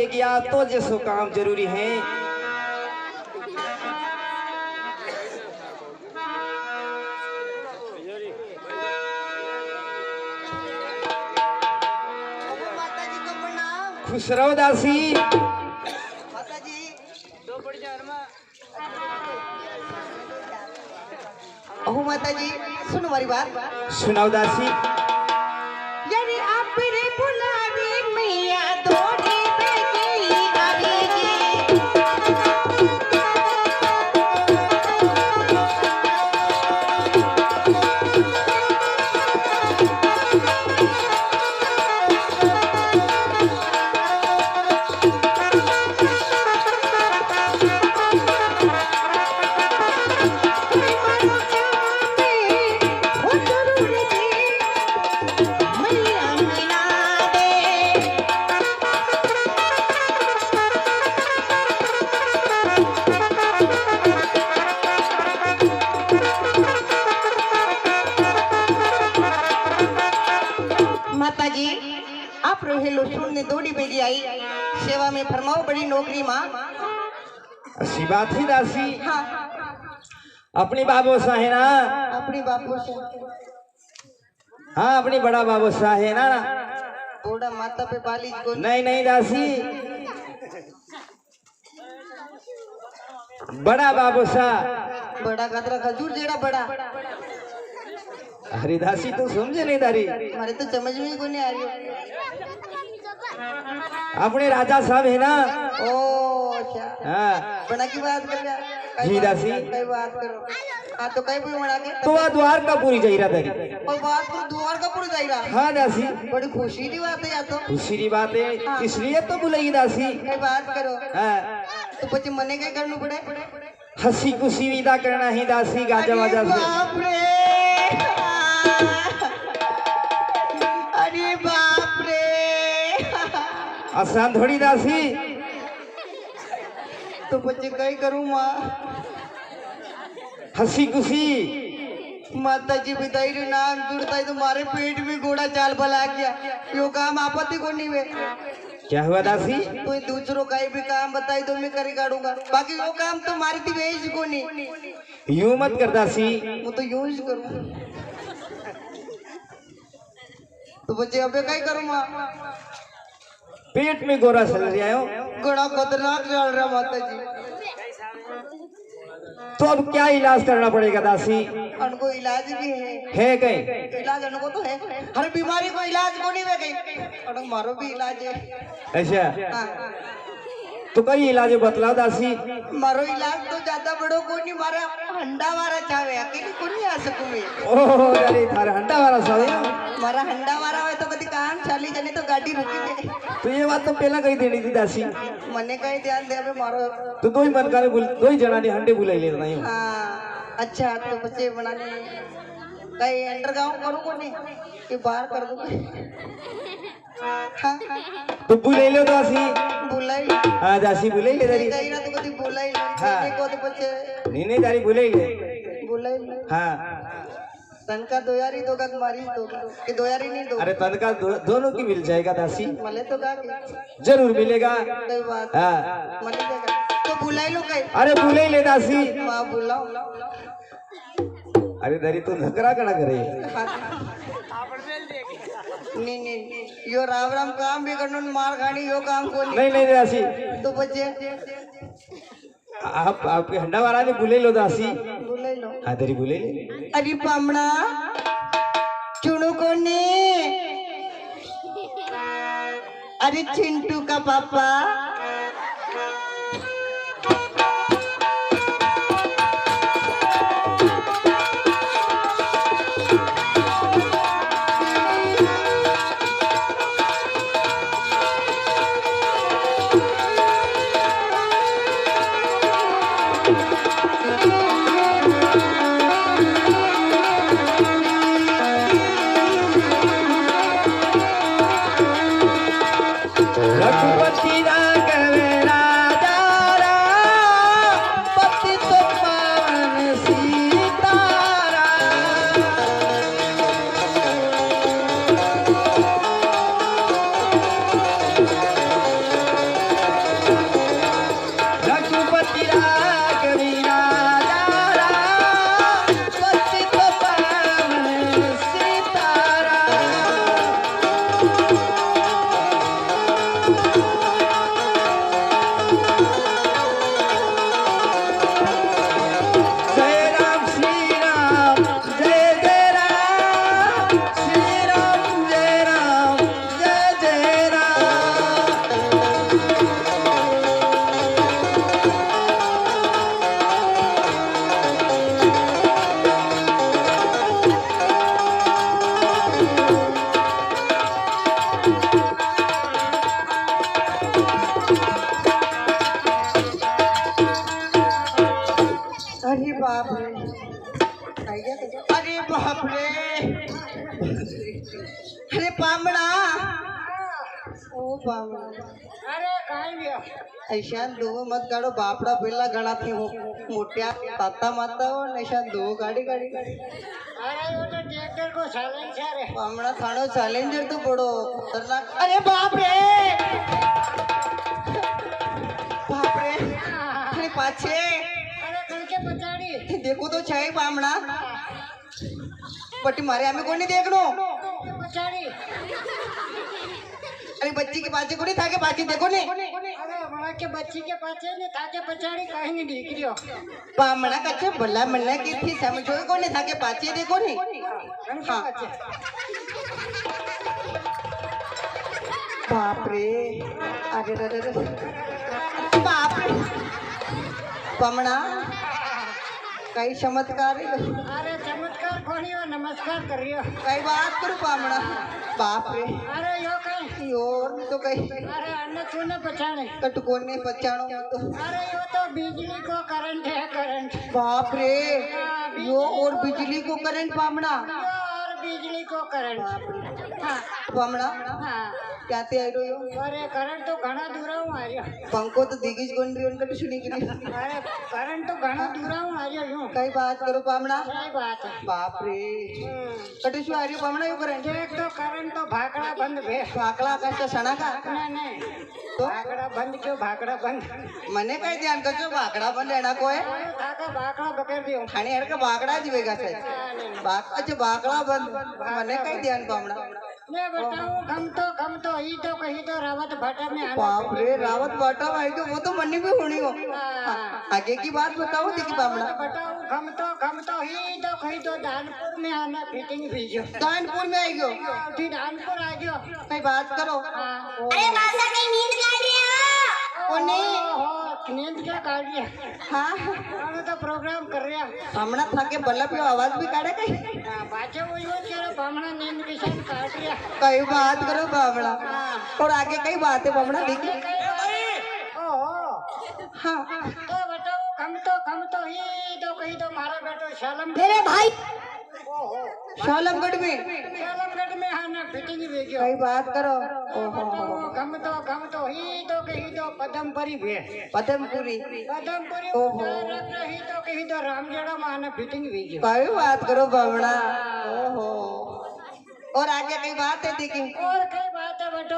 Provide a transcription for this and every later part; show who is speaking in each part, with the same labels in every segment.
Speaker 1: गया तो जैसो काम जरूरी है। खुश रहो दासी।
Speaker 2: अहो माता जी सुनो हमारी बात।
Speaker 1: सुनाओ दासी।
Speaker 2: यानी आप रे बुलावे मैया दौड़ी बेगी आवेगी। माताजी आप रोहेलो सुनने दौड़ी बेगी आई सेवा में फरमाओ बड़ी नौकरी माँ।
Speaker 1: अच्छी बात ही दासी।
Speaker 2: हाँ
Speaker 1: अपनी बाबू सा है ना।
Speaker 2: अपनी बापू से।
Speaker 1: हाँ अपनी बड़ा बाबू सा है ना।
Speaker 2: बूढ़ा माता पे बाली को
Speaker 1: नहीं नहीं दासी, बड़ा बाबू सा।
Speaker 2: बड़ा गदरा खजूर जेड़ा बड़ा।
Speaker 1: अरे दासी तू समझे नहीं दारी।
Speaker 2: हमारे तो समझ में ही को नहीं आ रही।
Speaker 1: अपने राजा साहब है ना।
Speaker 2: ओ अच्छा
Speaker 1: हाँ
Speaker 2: बना की बात कर रहा।
Speaker 1: जी दासी।
Speaker 2: कई बात करो। हाँ तो कई भी बना के
Speaker 1: तो वह द्वार का पूरी जाहिरा दारी।
Speaker 2: और बात करो द्वार का पूरा जाएगा।
Speaker 1: हाँ दासी
Speaker 2: बड़ी खुशी की बात है या तो।
Speaker 1: खुशी की बात है इसलिए तो बुलाई दासी।
Speaker 2: कई बात करो।
Speaker 1: हाँ
Speaker 2: तो बच्चे मने क्या करना पड़े।
Speaker 1: हंसी खुशी विदा करना ही दासी गाजा वाजा से।
Speaker 2: बाप रे अरे बाप रे
Speaker 1: आसान थोड़ी दासी।
Speaker 2: तो बच्चे कई करूँ माँ।
Speaker 1: हंसी खुशी
Speaker 2: माता जी बिताई रे नाम जुड़ता है तुम्हारे पेट में घोड़ा चाल बला गया। यो काम आपत्ति को नहीं वे।
Speaker 1: क्या हुआ दासी।
Speaker 2: कोई दूसरों का भी काम बताई तो मैं करी काटूंगा। बाकी वो काम तो मारी थी वेज को नहीं।
Speaker 1: यूं मत कर दासी।
Speaker 2: वो तो यूं ही करूँ। तो बच्चे अबे कई करूँ माँ।
Speaker 1: पेट में गोरा चल रहा हो।
Speaker 2: घोड़ा खतरनाक चल रहा माता जी।
Speaker 1: तो अब क्या इलाज करना पड़ेगा दासी।
Speaker 2: उनको इलाज भी
Speaker 1: है कहीं।
Speaker 2: इलाज उनको तो है। हर बीमारी को इलाज को नहीं वे गई। और मारो भी इलाज है।
Speaker 1: अच्छा
Speaker 2: हाँ।
Speaker 1: तो कई इलाज बतलाओ दासी।
Speaker 2: मारो इलाज तो ज्यादा बड़ो को नहीं मारा हंडा वाला चाहे अकेले को नहीं आ सकूं मैं।
Speaker 1: ओह अरे थारा हंडा वाला सब
Speaker 2: मारा हंडा वाला है तो कभी काम चाली जाने तो गाड़ी रुकी दे।
Speaker 1: तो ये बात तो पहला कही देनी थी दासी।
Speaker 2: मने कहीं ध्यान दे अबे मारो।
Speaker 1: तो दो ही मन का दो ही जना ने हंडे बुलाई लेना ही।
Speaker 2: हाँ अच्छा तो बच्चे बनाने कहीं अंडरग्राउंड करूँ को नहीं कि बाहर कर दूँ। हाँ
Speaker 1: तो बुलाई लो दासी।
Speaker 2: बुलाई
Speaker 1: हाँ दासी बुलाई ले दारी।
Speaker 2: कहीं ना तो कभी बुलाई
Speaker 1: हाँ।
Speaker 2: को तो बच्चे
Speaker 1: नहीं नहीं दारी बुलाई ले।
Speaker 2: बुलाई
Speaker 1: हाँ
Speaker 2: तन का 2 यारी दो का तुम्हारी दो कि 2 यारी नहीं दो।
Speaker 1: अरे तन का दोनों की मिल जाएगा दासी।
Speaker 2: मले तो गा
Speaker 1: जरूर मिलेगा।
Speaker 2: कोई बात
Speaker 1: हाँ
Speaker 2: मले देगा तो बुलाई लो कहीं।
Speaker 1: अरे बुलाई ले दासी।
Speaker 2: माँ बुलाओ।
Speaker 1: अरे दारी तो नकरा कड़ा करे।
Speaker 2: नहीं नहीं यो राम राम काम भी करना मार खानी यो काम को
Speaker 1: नहीं नहीं दासी।
Speaker 2: तो बच्चे
Speaker 1: आप आपके हंडा वाला ने बुलाई लो दासी।
Speaker 2: बुलाई लो।
Speaker 1: हाँ दारी बुलाई ले।
Speaker 2: अरे पामना चुनू को ने अरे चिंटू का पापा
Speaker 1: रघुपति राग
Speaker 2: अरे पामणा ओ पामणा
Speaker 1: अरे काय गया
Speaker 2: ऐशान दो मत काढो बापड़ा पेला घणा थी मोट्या ताता माता हो ऐशान दो गाड़ी गाड़ी
Speaker 1: अरे वो तो ट्रैक्टर को साइलेंसर है
Speaker 2: पामणा थानो चैलेंजर तो बड़ो खतरनाक अरे बाप रे अरे पाछे
Speaker 1: अरे कल के पचाड़ी
Speaker 2: देखो तो छे पामणा पट्टी मारे हमें कोई नहीं देखनो
Speaker 1: पचाड़ी
Speaker 2: अरे बच्ची के पाछे को नहीं था के पाछे देखो नहीं
Speaker 1: अरे वहाँ के बच्ची के पाछे ने था के पचाड़ी कहीं नहीं दिख रही हो
Speaker 2: पामणा कच्चे भला मन्ना की थी समझो को नहीं था के पाछे देखो नहीं हाँ बाप रे अरे अरे अरे बाप रे पामणा कई चमत्कार है
Speaker 1: अरे चमत्कार कोनी हो नमस्कार कर रही हो
Speaker 2: कई बात करो पामणा बाप रे
Speaker 1: अरे यो कहीं
Speaker 2: और तो कई
Speaker 1: अरे अन्य तूने पछाड़े
Speaker 2: कटकोन में पचाणो तो
Speaker 1: अरे यो तो बिजली को करंट है करंट
Speaker 2: बाप रे यो और बिजली को करंट पामणा
Speaker 1: और बिजली को करंट हाँ
Speaker 2: पामणा
Speaker 1: हाँ
Speaker 2: क्या ते आई रहो
Speaker 1: अरे करंट तो घना दूर हूँ आ रहा
Speaker 2: पंखो तो दिगिज गोन रही उनका सुनी की
Speaker 1: अरे करंट तो घना दूर हूँ आ रहा यूं
Speaker 2: कई बात करो पामणा
Speaker 1: सही बात है
Speaker 2: बाप रे कटे शू आ रही पामणा यू करंट
Speaker 1: देख तो करंट तो भागड़ा बंद भे
Speaker 2: फाकड़ा का सणा का
Speaker 1: नहीं नहीं
Speaker 2: तो
Speaker 1: भागड़ा बंद क्यों भागड़ा बंद
Speaker 2: मने कई ध्यान करजो भाकड़ा बन लेना को है
Speaker 1: थाका भागड़ा बकर दियो
Speaker 2: खाने हर का भाकड़ा जी वेगा से अच्छा भाकड़ा बंद मने कई ध्यान पामणा
Speaker 1: मैं बताऊं हम तो ही तो कहीं तो रावत भाटा में आना
Speaker 2: बाप रे रावत बाटा भाई तो वो तो मन्नी भी होनी हो आगे की बात बताओ देखी पामणा
Speaker 1: बताऊं हम तो ही तो कहीं तो दानपुर में आना फिटिंग भेजो
Speaker 2: दानपुर में आई गयो
Speaker 1: फिर दानपुर आ गयो
Speaker 2: कई बात करो
Speaker 3: अरे मासा कहीं नींद काट रहे हो
Speaker 2: ओने
Speaker 1: नींद क्या काट रही है
Speaker 2: हाँ
Speaker 1: हम तो प्रोग्राम कर रहे हैं
Speaker 2: हमणा था के बल्ला पे आवाज भी काढ़े कई
Speaker 1: बाजे वो यो तेरा बामणा नींद के साथ काट रहा
Speaker 2: कई बात करो बामणा और आगे कई बात है बामणा देखी
Speaker 1: ओहो
Speaker 2: हाँ
Speaker 1: तो बताओ हम तो ही तो कहीं तो मारा बेटो शालम
Speaker 3: मेरे भाई
Speaker 1: ओहो
Speaker 2: शालमगढ़ में
Speaker 1: शालमगढ़ में आना फिटिंग भेजो
Speaker 2: कई बात करो ओहो
Speaker 1: हम तो ही तो कहीं तो पदमपुरी भे
Speaker 2: पदमपुरी
Speaker 1: पदमपुरी
Speaker 2: ओहो।
Speaker 1: ही तो कहीं तो रामजड़ा में आना फिटिंग भेजो
Speaker 2: कई बात करो बामणा ओहो और आगे कई बात है देखी
Speaker 1: और कई बात है बेटो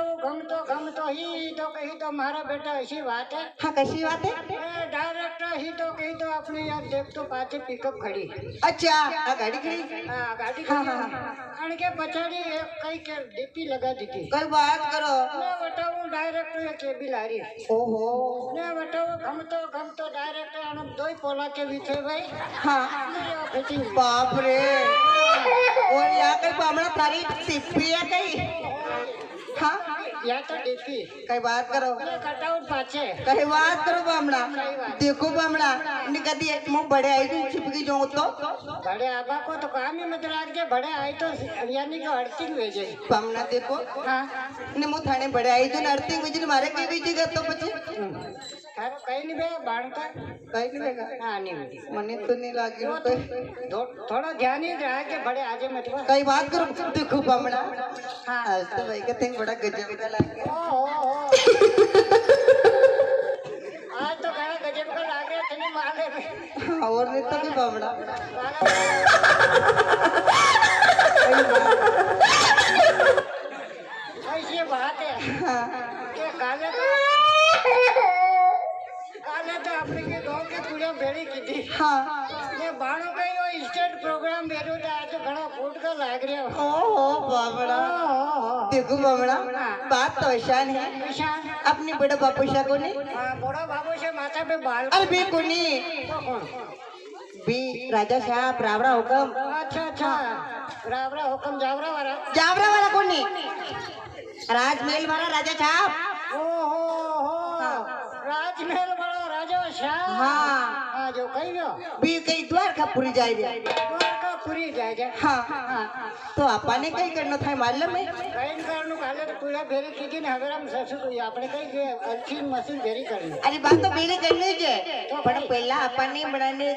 Speaker 1: हम तो ही तो कहीं तो मारा बेटा ऐसी बात है
Speaker 2: हाँ कैसी बात है
Speaker 1: डायरेक्टर ही तो कहीं तो अपने यार देख तो पाछे पिकअप खड़ी
Speaker 2: अच्छा आ गाड़ी खड़ी
Speaker 1: हाँ गाड़ी
Speaker 2: हाँ,
Speaker 1: खड़ी
Speaker 2: हाँ,
Speaker 1: अण के पछाड़ी एक कई के डीपी लगा दी थी
Speaker 2: कई बात करो
Speaker 1: मैं बताऊं डायरेक्टर ये के बिल आ रही है
Speaker 2: ओहो
Speaker 1: मैं बताऊं हम तो डायरेक्टर हम दो ही पोला के भी थे भाई
Speaker 2: हाँ
Speaker 1: फिटिंग
Speaker 2: बाप रे और यहाँ कई बामणा थारी टिप्पी है कई हाँ
Speaker 1: या तो डीपी
Speaker 2: कई बात करो
Speaker 1: कटआउट पाछे
Speaker 2: कई बात करो बामणा देखो बामणा निकदी मुंह बड़े आई जो छिपकी जो तो
Speaker 1: बड़े आबा को तो काम ही मत रख दे बड़े आई तो यानी कि अर्थिंग भेजे
Speaker 2: बामणा देखो
Speaker 1: हाँ
Speaker 2: ने मुंह थाने बड़े आई जो नरती बिजली मारे की बीजेगा तो बच्चे
Speaker 1: अरे कहीं नहीं बे बाणता
Speaker 2: कहीं नहीं बेगा
Speaker 1: हाँ नहीं बेटी
Speaker 2: मने तो नहीं लागी
Speaker 1: यो
Speaker 2: कोई
Speaker 1: तो थोड़ा ध्यान ही रहा के बड़े आजे मत बा
Speaker 2: कई बात करो देखो बामणा
Speaker 1: हाँ
Speaker 2: आज तो भाई का थिंग बड़ा गजब का लग
Speaker 1: ओ आज तो गया गजब का लाग रहा थे माले में
Speaker 2: गया और नहीं तो भी बामणा
Speaker 1: ऐसी बात है कि काले तो अपने के गांव के पूरे भेड़ी की थी
Speaker 2: हाँ
Speaker 1: ये बाणों का यो स्टेट प्रोग्राम भेजो था आज तो घना फूट का लाग रहा है
Speaker 2: ओहो बामणा देखो बामणा बात तो ऐसा है
Speaker 1: निशान
Speaker 2: अपनी बड़ा बापू शाह को नहीं
Speaker 1: बड़ा बाबू से माथा पे बाल
Speaker 2: अरे बी को नहीं
Speaker 1: तो कौन
Speaker 2: बी राजा साहब रावरा हुकम
Speaker 1: अच्छा रावरा हुक्म जावरा वाला
Speaker 2: जावरा वाला को नहीं राजमहल वाला राजा साहब
Speaker 1: ओ हो राजमहल वाला राजा शाह
Speaker 2: हाँ
Speaker 1: हाँ जो कही गयो
Speaker 2: बी कई द्वारका पूरी जाए रे
Speaker 1: द्वारका પૂરી જાય છે
Speaker 2: हाँ तो आपने कई करना था मालूम है
Speaker 1: કઈ કરવાનું કાલે તો પૂરા ભેરી કીધી ને હવે આમ સસું કોઈ આપણે કઈ જે અલથી મશીન ભેરી કરવી
Speaker 2: अरे बात तो मेरी करनी है पण पहला आपने बनाने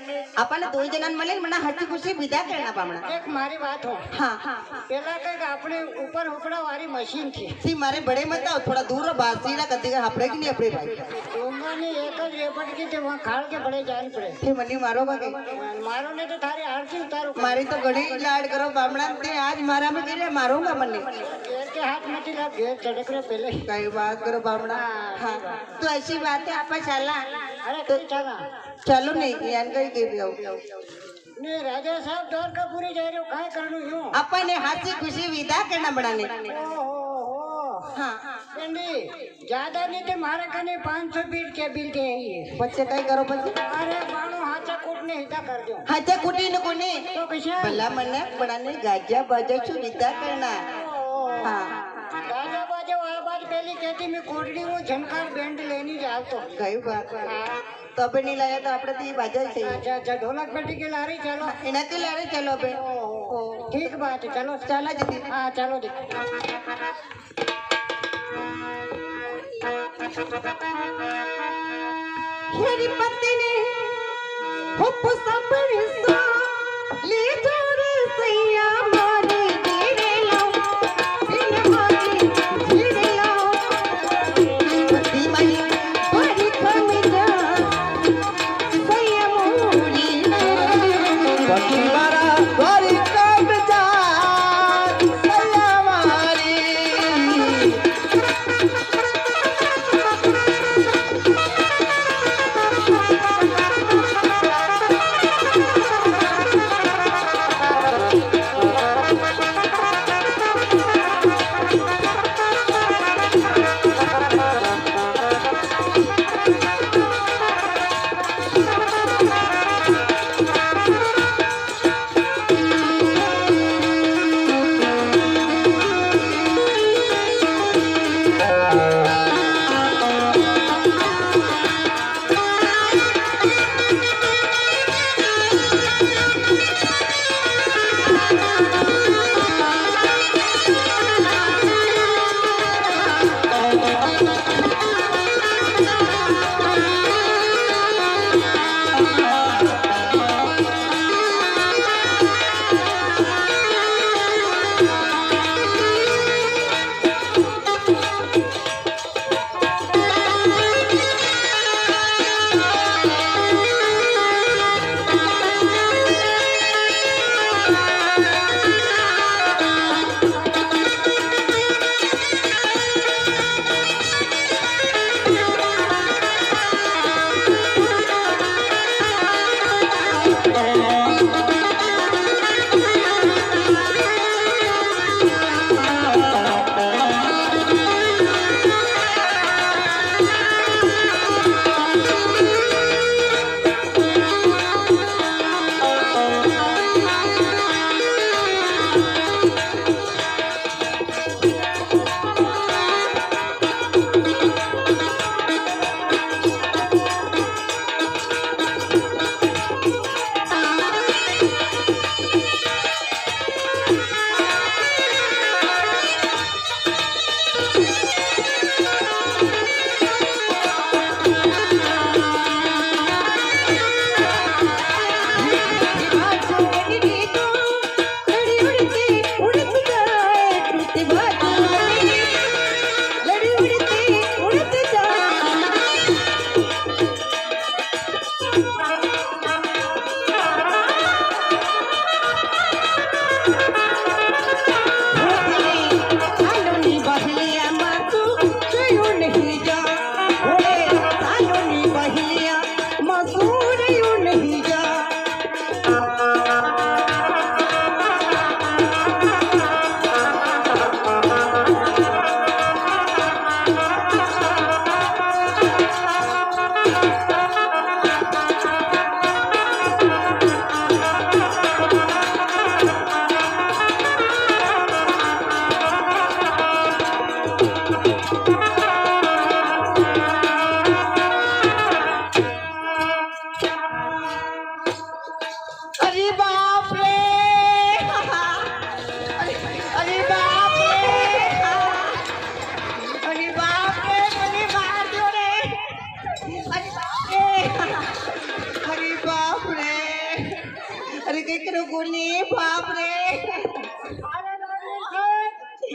Speaker 2: आपने दो जणांना મળે મને હસી ખુશી વિદા કરना પામણા
Speaker 1: એક મારી વાત હો
Speaker 2: हाँ
Speaker 1: પેલા કઈક આપણે ઉપર ઉપડા વાળી મશીન થી
Speaker 2: सी मारे बड़े मत आओ थोड़ा दूर रहो बासी ना कदी आपड़े की नहीं अपने भाई
Speaker 1: ડુંગાની એક જ રેપટકી તે વहाँ ખાળ કે પડે જાન પડે
Speaker 2: थे मनी मारो का
Speaker 1: મારો ને તો તારી આરતી ઉતારું
Speaker 2: मारी तो घड़ी लाड करो बामणा ते आज मारा में गिरे मारूंगा मन्ने
Speaker 1: ઘેર के हाथ નથી લાગ ઘેર ચડક રે પેલે
Speaker 2: कई बात करो बामणा हाँ तो ऐसी बात है आपा चला
Speaker 1: અરે કઈ ચાલા
Speaker 2: चलो नहीं यान कई गिर रहो
Speaker 1: ને રાજા સાહેબ દ્વારકાપુરી જઈ રહ્યો કાંઈ કરનું યું
Speaker 2: अपने हंसी खुशी विदा करना बनाने
Speaker 1: ઓહો
Speaker 2: हाँ
Speaker 1: પેંડી જ્યાદા નહીં તે મારે કને 500 બીટ કે બિલ કે
Speaker 2: बच्चे कई करो बच्चे
Speaker 1: અરે બાણું હાચા કૂટને હિતા કરજો
Speaker 2: हाथे कुटी न कोने
Speaker 1: તો કશા
Speaker 2: भला मने बनाने गाजा बाजा छु विदा करना हाँ
Speaker 1: રાજા બાજુ આ બાજ પેલી કહેતી મેં કોટડી હું ઝનકાર બેન્ડ લેની જ આવતો
Speaker 2: कई बात तो अबे नहीं लाया तो आपने तो ये बाजा ही चाहिए
Speaker 1: અચ્છા અચ્છા ઢોલક પેટી કે લારી ચાલો
Speaker 2: इन्हें के लारे चलो बे
Speaker 1: ઓહો ઠીક બાત ચલો
Speaker 2: चला जल्दी
Speaker 1: હા ચાલો દી
Speaker 2: हेरी पत्नी ने हुप सबरी सा ले जोरे सैया मारे तेरे लाओ इन मारी तेरे लाओ पति मई बड़ी कमी जा सैया मोरी पति मारा बड़ी कमी जा सैया मारी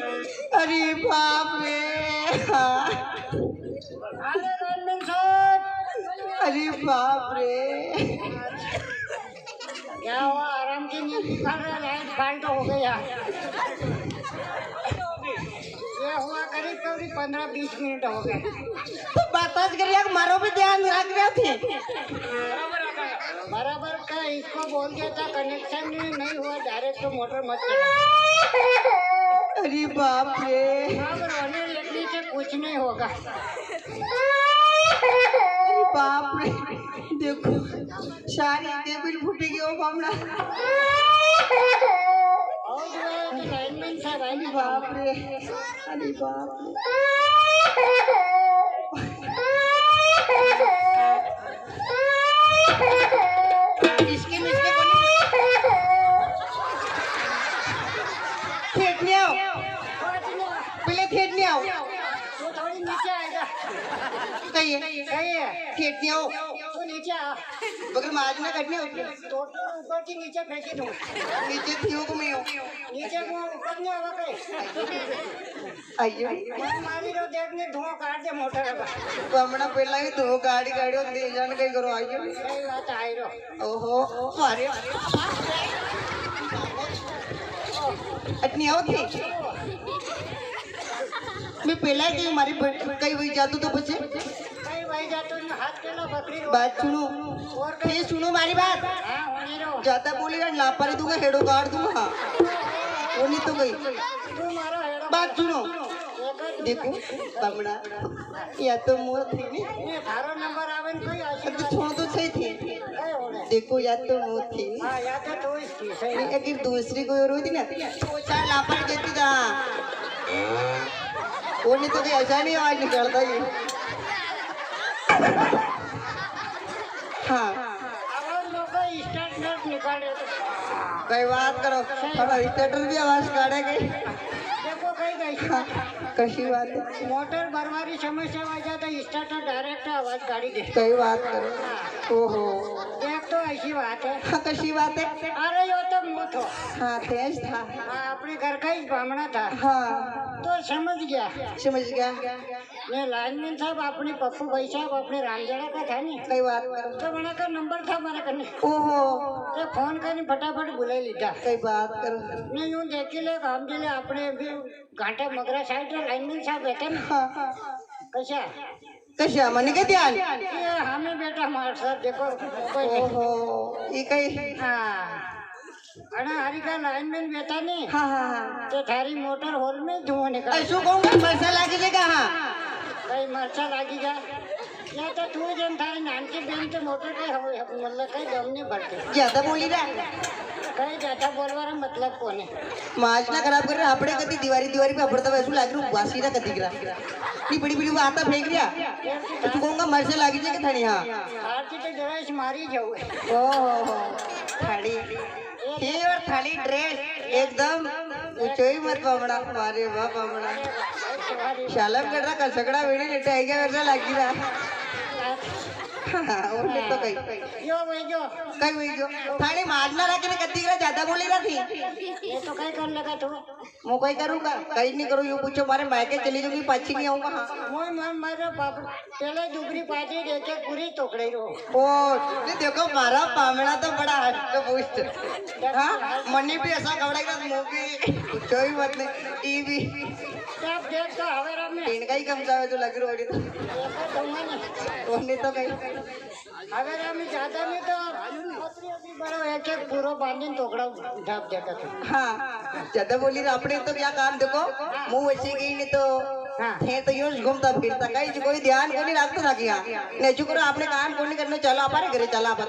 Speaker 2: अरे बाप रे हाँ।
Speaker 1: अरे लाइनमैन साहब,
Speaker 2: अरे बाप रे
Speaker 1: क्या हुआ? आराम की नींद निकाल रहा, लाइट फाल्ट हो गया। ये हुआ करीब करीब 15-20 मिनट हो गए।
Speaker 2: तो बात करिए मारो भी ध्यान रख रहे थे।
Speaker 1: बराबर का इसको बोल दिया था कनेक्शन नहीं हुआ, डायरेक्ट तो मोटर मत चला।
Speaker 2: अरे बाप रे
Speaker 1: अब रोने लगने से कुछ नहीं होगा।
Speaker 2: अरे बाप रे देखो सारी टेबल फूटेगी ओ बामना।
Speaker 1: और जो है कि लाइनमैन साहब
Speaker 2: अरे
Speaker 1: आएंगे।
Speaker 2: बाप रे अरे बाप रे इसके मिसके को नहीं खेतने आओ पहले खेतने आओ
Speaker 1: तो थोड़ी नीचे आएगा।
Speaker 2: कहिए
Speaker 1: सही है,
Speaker 2: खेतने आओ
Speaker 1: तो नीचे आ।
Speaker 2: बगल माजना करने होते
Speaker 1: तो ऊपर की नीचे फेंकी दूँ।
Speaker 2: नीचे थियो को मैं हो
Speaker 1: नीचे को ऊपर नहीं आवा कहीं।
Speaker 2: आइयो
Speaker 1: मैं मारी रो देखने धुआं काट दे मोटर का।
Speaker 2: बमना पहला ही दो गाड़ी गाड़ियों दे जान कहीं करो आइयो
Speaker 1: सही बात आई रो।
Speaker 2: ओहो मारे अटनी आओ थी मैं पहला ही कहीं मारी कहीं वही जातू तो बचे
Speaker 1: कहीं वही जातो ना हाथ केला बकरी रो।
Speaker 2: बात सुनो
Speaker 1: और कहीं
Speaker 2: ये सुनो मारी बात
Speaker 1: हाँ होनी रो।
Speaker 2: ज्यादा बोलेगा लापारी दूंगा हेडो काट दूंगा वो नहीं तो गई
Speaker 1: तू मारो हेड़ो।
Speaker 2: बात सुनो देखो बमना या तो मुँह थी नहीं
Speaker 1: ये थारो नंबर आवे न कोई
Speaker 2: तो
Speaker 1: आशीर्वाद
Speaker 2: छोड़ तो सही थी
Speaker 1: नहीं होने।
Speaker 2: देखो या तो मुँह थी
Speaker 1: हाँ याद है तो इसकी सही।
Speaker 2: एक दूसरी कोई और होती ना तो चार लापर देती था वो नहीं तो कोई ऐसा नहीं आवाज निकलता ये हाँ
Speaker 1: अब लोग स्टार्ट नट निकाल रहे थे।
Speaker 2: कई बात करो थोड़ा स्टेटर भी आवाज काटेगी
Speaker 1: देखो कहीं गई
Speaker 2: कशी बात है
Speaker 1: मोटर भरवारी समस्या आ जाता स्टार्टर डायरेक्ट आवाज गाड़ी दे।
Speaker 2: कई बात करो ओहो
Speaker 1: देख तो ऐसी बात है।
Speaker 2: हाँ कशी बात है
Speaker 1: अरे यो तो मुँह थो।
Speaker 2: हाँ तेज था
Speaker 1: हाँ, अपने घर का ही बामना था
Speaker 2: हाँ
Speaker 1: तो समझ गया।
Speaker 2: समझ गया
Speaker 1: ये लाइनमैन साहब अपने पप्पू भाई साहब अपने रामजड़ा का था नहीं
Speaker 2: कई बात करो
Speaker 1: तो बना का नंबर था हमारे करने
Speaker 2: ओहो
Speaker 1: तो फोन करने फटाफट बुला लीधा।
Speaker 2: कई बात करो
Speaker 1: नहीं यूँ देखी ले काम के लिए अपने भी घाटा मगरा साइड लाइनमैन साहब रहते ना
Speaker 2: हाँ
Speaker 1: कैसा
Speaker 2: कशा मनी के ध्यान
Speaker 1: ये हमें बेटा हमारे सर देखो कोई नहीं।
Speaker 2: ओहो ये कई
Speaker 1: हाँ अरे हरी का लाइनमैन बेटा नहीं
Speaker 2: हाँ हाँ हाँ
Speaker 1: तो थारी मोटर होल में धुआं निकल
Speaker 2: ऐसो कहूँगा पैसा लागे जगह हाँ
Speaker 1: कहीं मरचा लागी जा या तो तू जन थारी नाम की बेन तो मोटर कहीं मतलब कहीं दम नहीं भरते
Speaker 2: ज्यादा बोली रहा
Speaker 1: कहीं ज्यादा बोलवा मतलब कोने
Speaker 2: माज ना खराब कर रहा अपने कदी दीवारी दीवारी पे अपड़ता वैसू लाग रहा वासी ना कदी गिरा नहीं बड़ी बड़ी आता फेंक रिया तो तू कहूँगा मरसे लागी जगह थानी हाँ
Speaker 1: आरती तो ड्रेस मारी जाऊ
Speaker 2: ओहो थाली ये और थाली ड्रेस एकदम ऊंचाई मत पावड़ा मारे वाह पावड़ा शालम कर रहा कसकड़ा वेड़ी लेटे आई गया वैसा लागी रहा हाँ और नहीं तो कहीं
Speaker 1: यो भाई जो
Speaker 2: कहीं हुई जो थाली मारना रहा कि कदी गिरा ज्यादा बोली रहा थी
Speaker 1: ये तो कहीं कर लगा तू
Speaker 2: मैं कहीं करूँगा कहीं नहीं करूँ यूँ पूछो मारे मायके चली जाऊंगी पाछी नहीं आऊँगा हाँ
Speaker 1: मोय मन मारे बाप पहले दुबरी पाजी देखे पूरी टोकड़ी रो
Speaker 2: ओ ये देखो मारा पामड़ा तो बड़ा हस्त पुष्ट हाँ मनी भी ऐसा कपड़ा मुँह भी पूछो ही मत नहीं टीवी
Speaker 1: आप देख तो हवेरा में
Speaker 2: इनका ही कम जावे तो लग रही होगी तो
Speaker 1: देखो दूंगा नहीं
Speaker 2: वो नहीं तो कहीं
Speaker 1: हवेरा में ज्यादा नहीं तो अभी अभी बड़ा एक एक पूरा बांधन टोकड़ा ढाप देता था।
Speaker 2: हाँ ज्यादा बोली रहा अपने तो क्या काम देखो मुँह वैसे गई नहीं तो
Speaker 1: हाँ
Speaker 2: थे तो यूं घूमता फिरता कहीं कोई ध्यान को नहीं रखता था कि हाँ नहीं चुकरो आपने काम को नहीं करने चलो हमारे घरे चला आप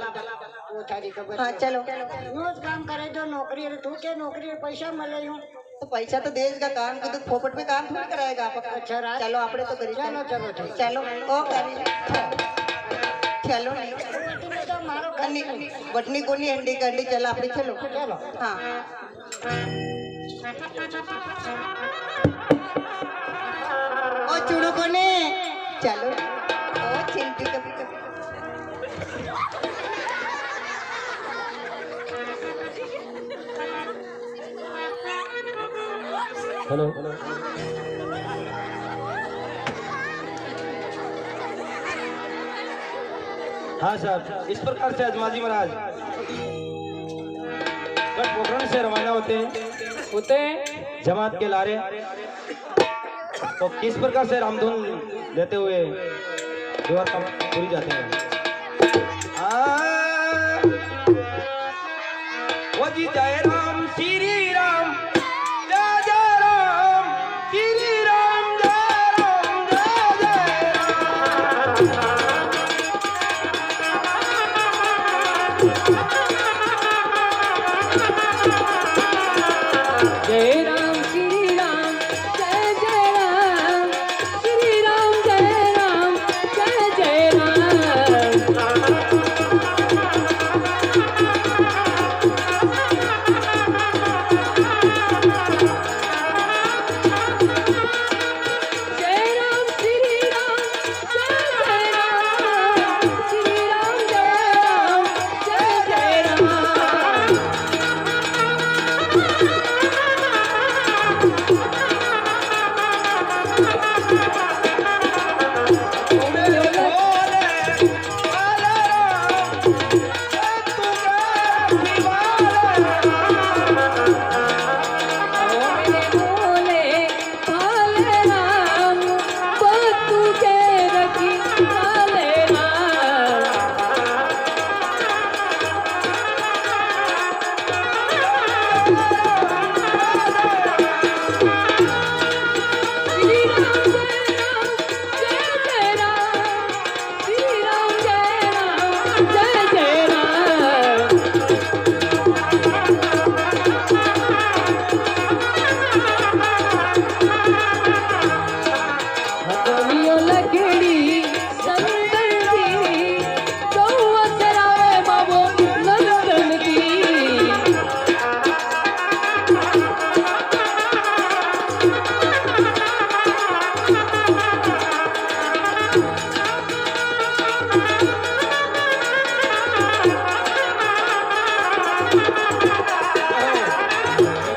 Speaker 1: वो थारी खबर
Speaker 2: हाँ चलो
Speaker 1: रोज काम करे तो नौकरी है तू क्या नौकरी है पैसा मिले यूं
Speaker 2: तो पैसा तो देश का काम को तो फोपट पे काम थोड़ी कराएगा आप
Speaker 1: अच्छा रात
Speaker 2: चलो आपने तो करी
Speaker 1: चलो चलो ठीक
Speaker 2: चलो ओ करी चलो नहीं
Speaker 1: तो मारो
Speaker 2: अन्नी बटनी को नहीं अंडी का अंडी चला अपने चलो
Speaker 1: चलो
Speaker 2: हाँ ओ चूड़ो को ने चलो ओ चिंटी कभी कभी
Speaker 4: हेलो। हाँ साहब, इस प्रकार से अजमा जी महाराज पोखरण से रवाना होते हैं जमात के लारे। तो किस प्रकार से रामधुन लेते हुए द्वारका पूरी जाते हैं। वो जी जय राम श्री राम जय जय राम श्री राम जय राम जय जय राम।
Speaker 5: जय राम श्री राम जय जय राम श्री राम जय राम जय जय राम। जय राम श्री राम जय जय राम श्री राम जय राम जय जय भोले भाले राम बतू के रखी भाले राम। श्री राम जय राम श्री राम जय जय राम। हथौड़ियों लकड़ी संदन की गौआ चरावे बाबो नंदन की।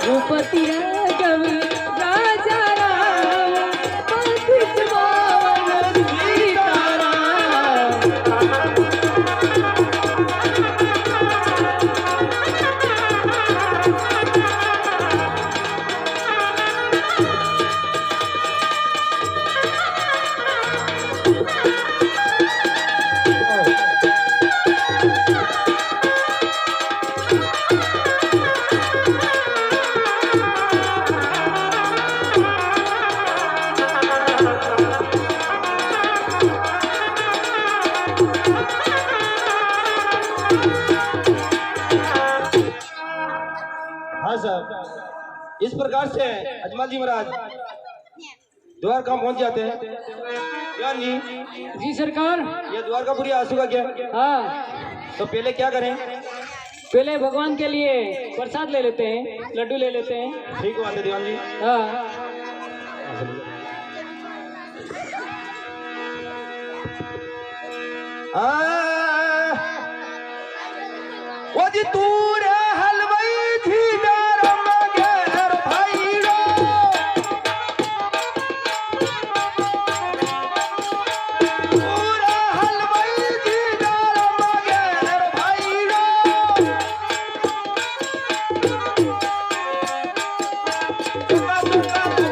Speaker 5: भूपति राघव राजा राम पथित पावन सीताराम।
Speaker 4: हाँ साहब, इस प्रकार से अजमल जी महाराज द्वारका पहुंच जाते हैं। ज्ञान जी,
Speaker 5: जी सरकार।
Speaker 4: ये द्वारकापुरी आंसू का क्या?
Speaker 5: हाँ,
Speaker 4: तो पहले क्या करें?
Speaker 5: पहले भगवान के लिए प्रसाद ले लेते हैं, लड्डू ले लेते हैं।
Speaker 4: ठीक बात है दीवान जी।
Speaker 5: हाँ,
Speaker 4: वो जी तू रे हलवाई थी डरम घेर भाईरो। तू रे हलवाई थी डरम घेर भाईरो। तुका तुका तू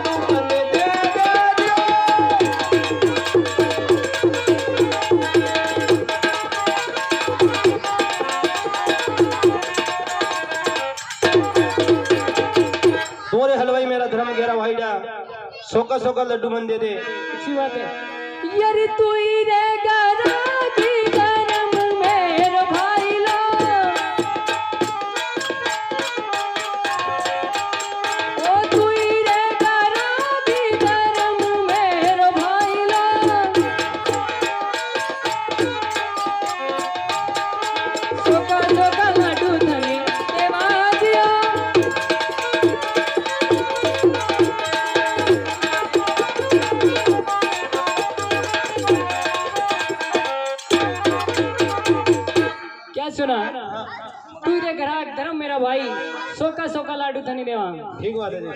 Speaker 4: दे दे दियो। तुम्हारे हलवाई मेरा धर्म घेरा भाईडा सोका सोका लड्डू मन दे दे।
Speaker 5: अच्छी बात है। यार तू ही रे गरा की गरम मेरे भाई लो। ओ तू ही रे गरा की गरम मेरे भाई लो। सोका सोका लड्डू धनी देवा दिया। का लाडू थनी देवा
Speaker 4: ठीक बात है जी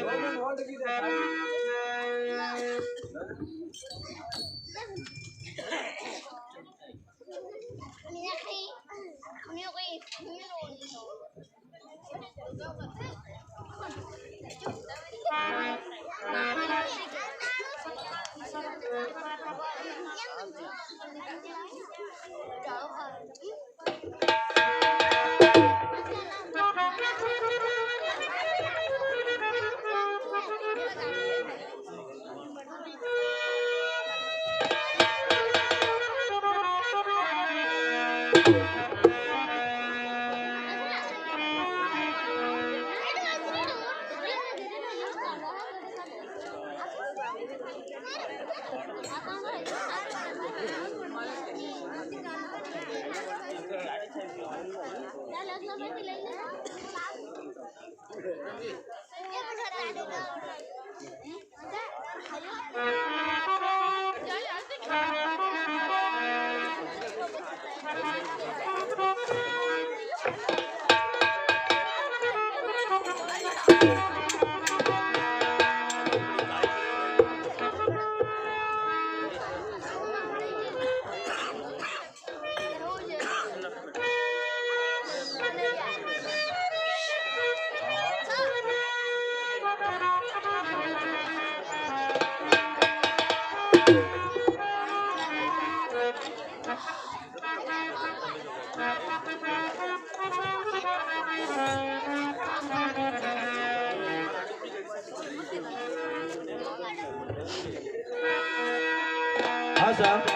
Speaker 4: हाँ साहब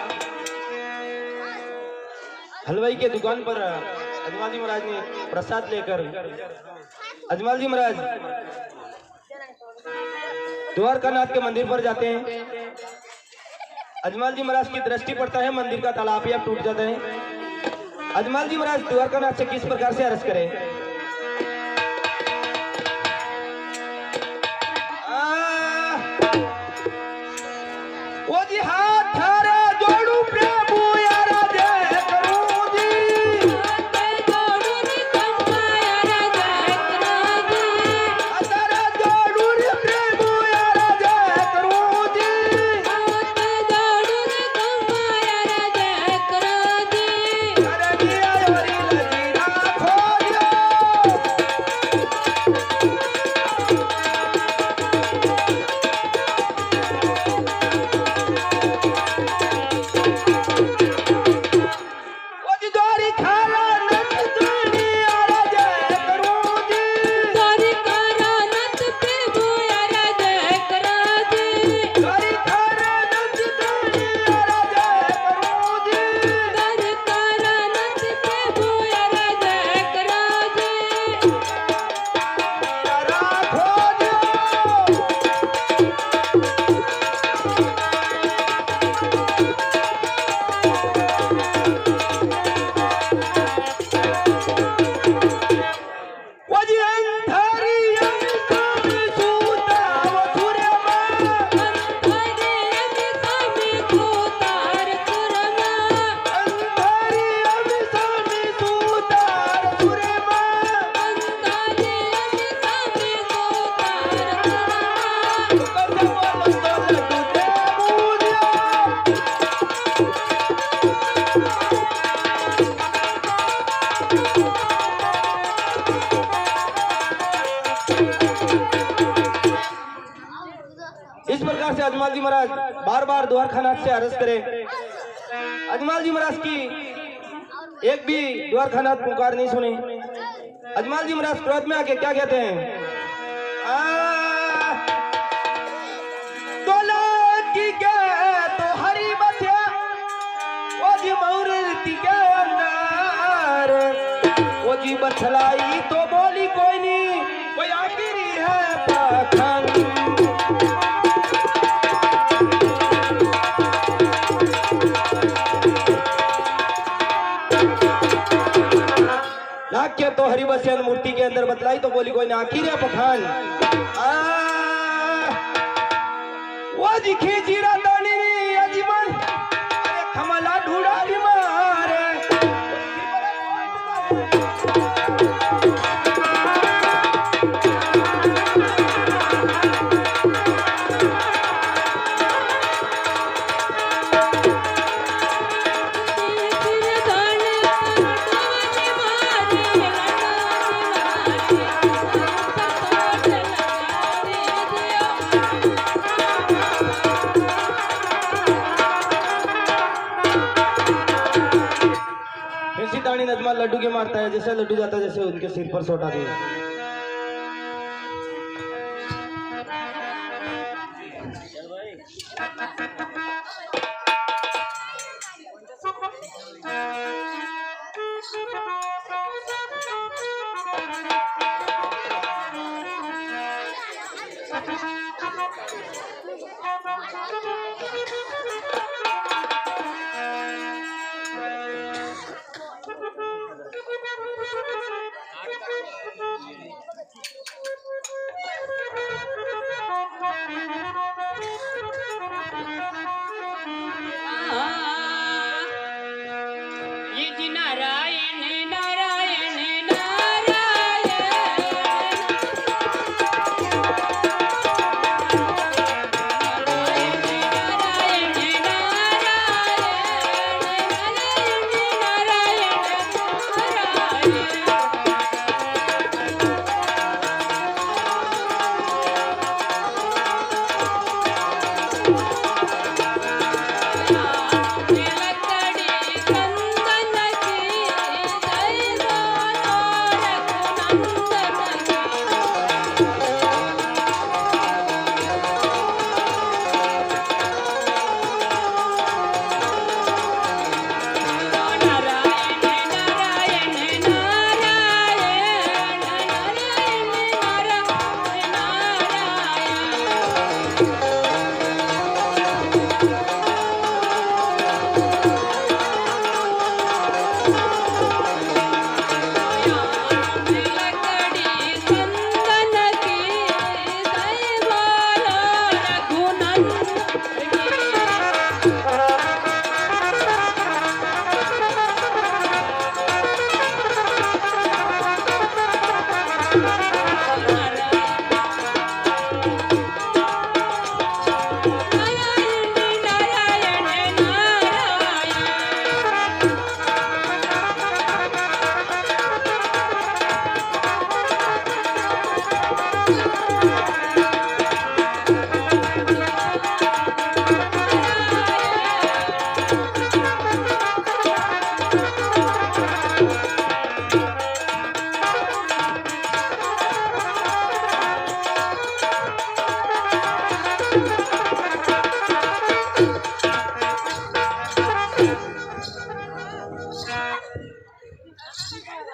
Speaker 4: हलवाई के दुकान पर अजमाल जी महाराज ने प्रसाद लेकर अजमाल जी महाराज द्वारकानाथ के मंदिर पर जाते हैं। अजमाल जी महाराज की दृष्टि पड़ता है मंदिर का तालाब या टूट जाता है। अजमाल जी महाराज द्वारकानाथ से किस प्रकार से अर्ज करें? वो जी हाथ थारे जोड़ू प्रभु यारा जय करूं जी तारा जोड़ू रे प्रभु यारा जय करूं जी अरे जिया योरी लजीरा खोजो वो जी दोरी खाला नच तुनी यारा जय करूं जी दोरी खाला नच तुनी यारा जय करूं यारा खोजो वो जी अंधारी अंधारी सूता वो सूर्य अंधारी अंधारी सूता सूर्य इस प्रकार से अजमाल जी महाराज बार बार द्वारकानाथ से अर्ज करें। अजमाल जी महाराज की एक भी द्वारकानाथ पुकार नहीं सुनी। अजमाल जी महाराज क्रोध में आके क्या कहते हैं? की के तो हरी बथिया वो जी मूर्ति के अंदर वो जी बछलाई तो बोली कोई नहीं कोई आखिरी है पाखंड लाख्य तो हरिबसियन मूर्ति के अंदर बतलाई तो बोली कोई ना आखिर है पखान वो दिखी जीरा दानी अजीवन अरे खमला ढूंढा मारे लड्डू के मारता है, जैसे लड्डू जाता है जैसे उनके सिर पर सोटा दिया।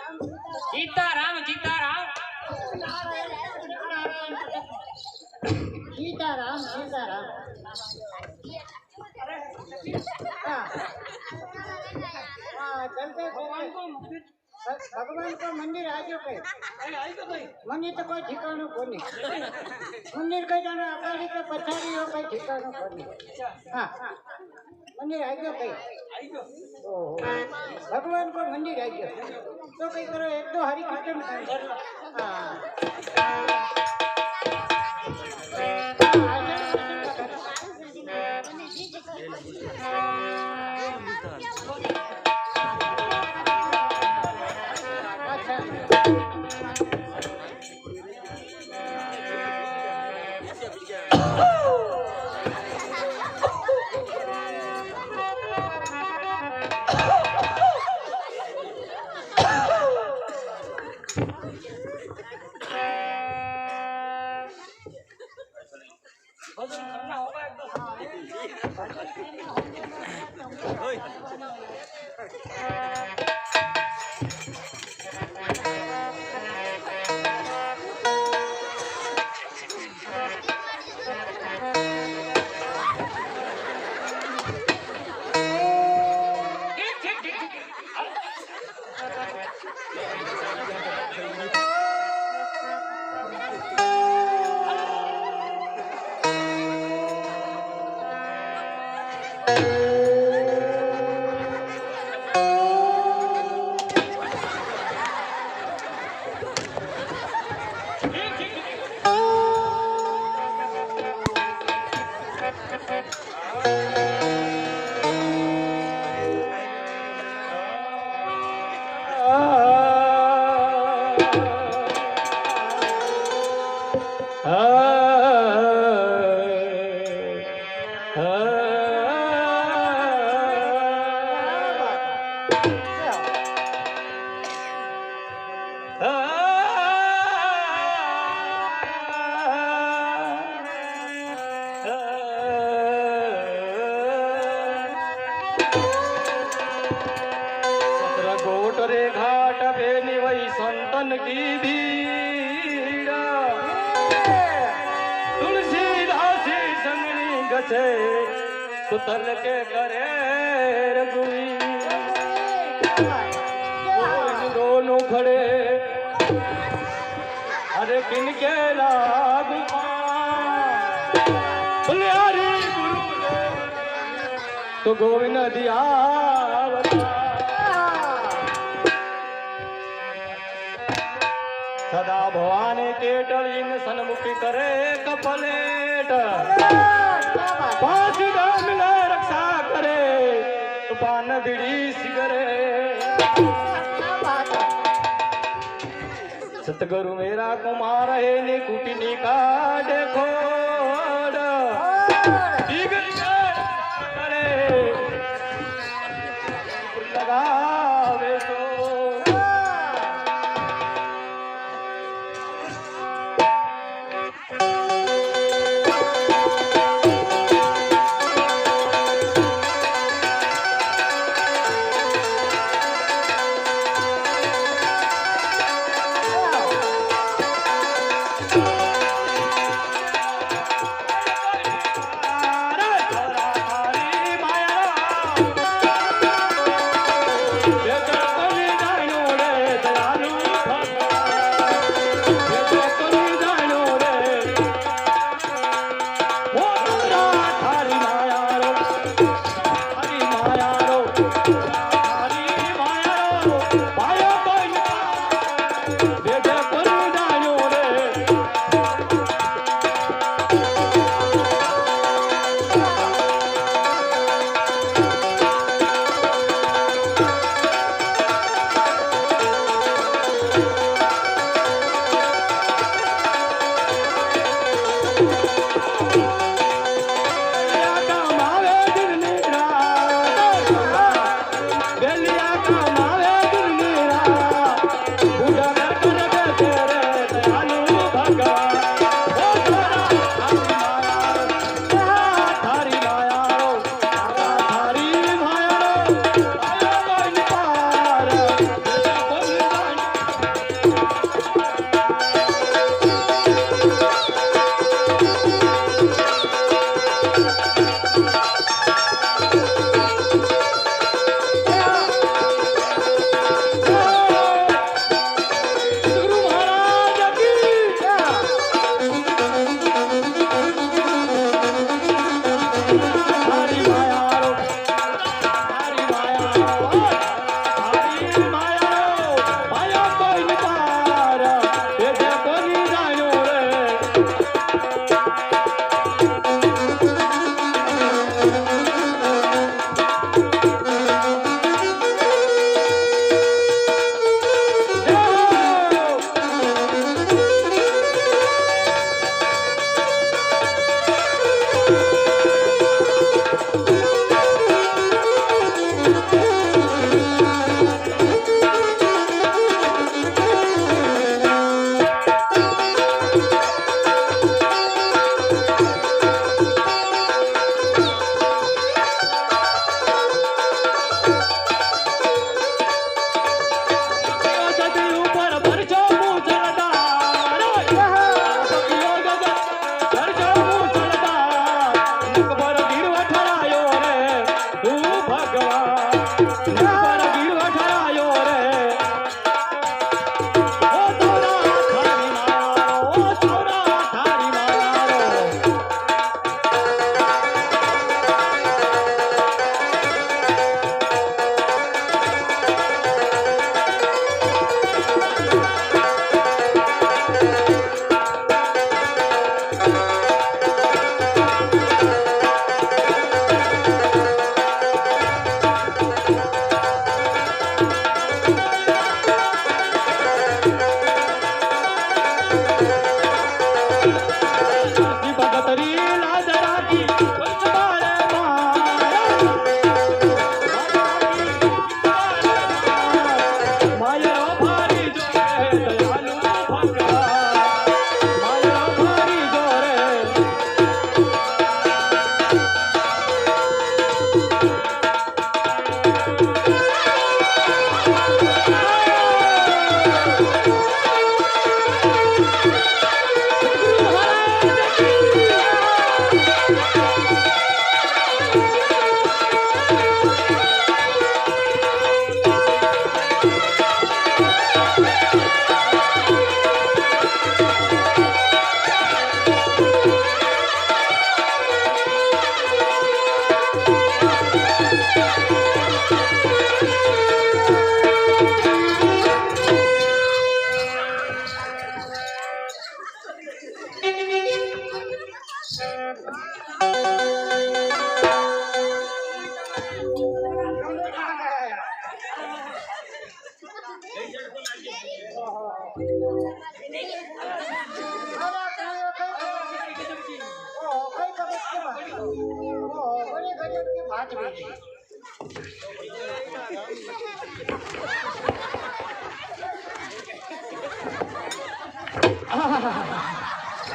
Speaker 5: सीताराम सीताराम
Speaker 1: सीताराम सीताराम हाँ हाँ चलते भगवान को मंदिर आजो कई मंदिर तो कोई ठिकानो कोनी मंदिर कई जानो अकाली के पछाड़ी हो कोई ठिकानो कोनी हाँ मंदिर आजो कई भगवान को मंदिर आजो तो कई करो एक दो हरि कीर्तन
Speaker 4: की भीड़ तुलसीदास संगनी गछे तो तल के करे रघुवीर दोनों खड़े अरे किनके लागू बोले हरि गुरुदेव तो गोविंद दिया सदा भवानी के टलीन सन्मुखी करे कपलेट पांच मिला रक्षा करे पान बीड़ी सिगरे सतगुरु मेरा कुमार है ने कुटिनी का देखो करे लगावे तो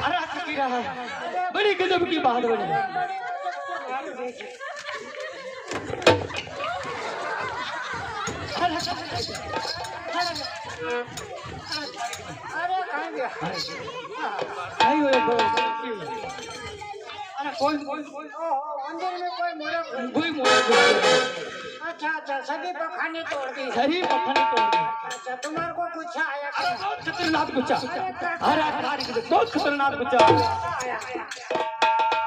Speaker 5: अरे फकीरा बड़ी गजब की बात बनी।
Speaker 1: अरे कहाँ गया?
Speaker 5: नहीं हुए अरे कोई
Speaker 1: मंदिर में कोई मूर्ख नहीं।
Speaker 5: कोई मोड़
Speaker 1: अच्छा अच्छा सभी पखाने तोड़ दी।
Speaker 5: सही पत्थर तोड़ दी।
Speaker 1: अच्छा तुम्हारे को कुछ आया
Speaker 5: अरे
Speaker 1: क्या?
Speaker 5: बहुत खतरनाक गुच्चा। अरे बहुत खतरनाक गुच्चा।
Speaker 1: आया।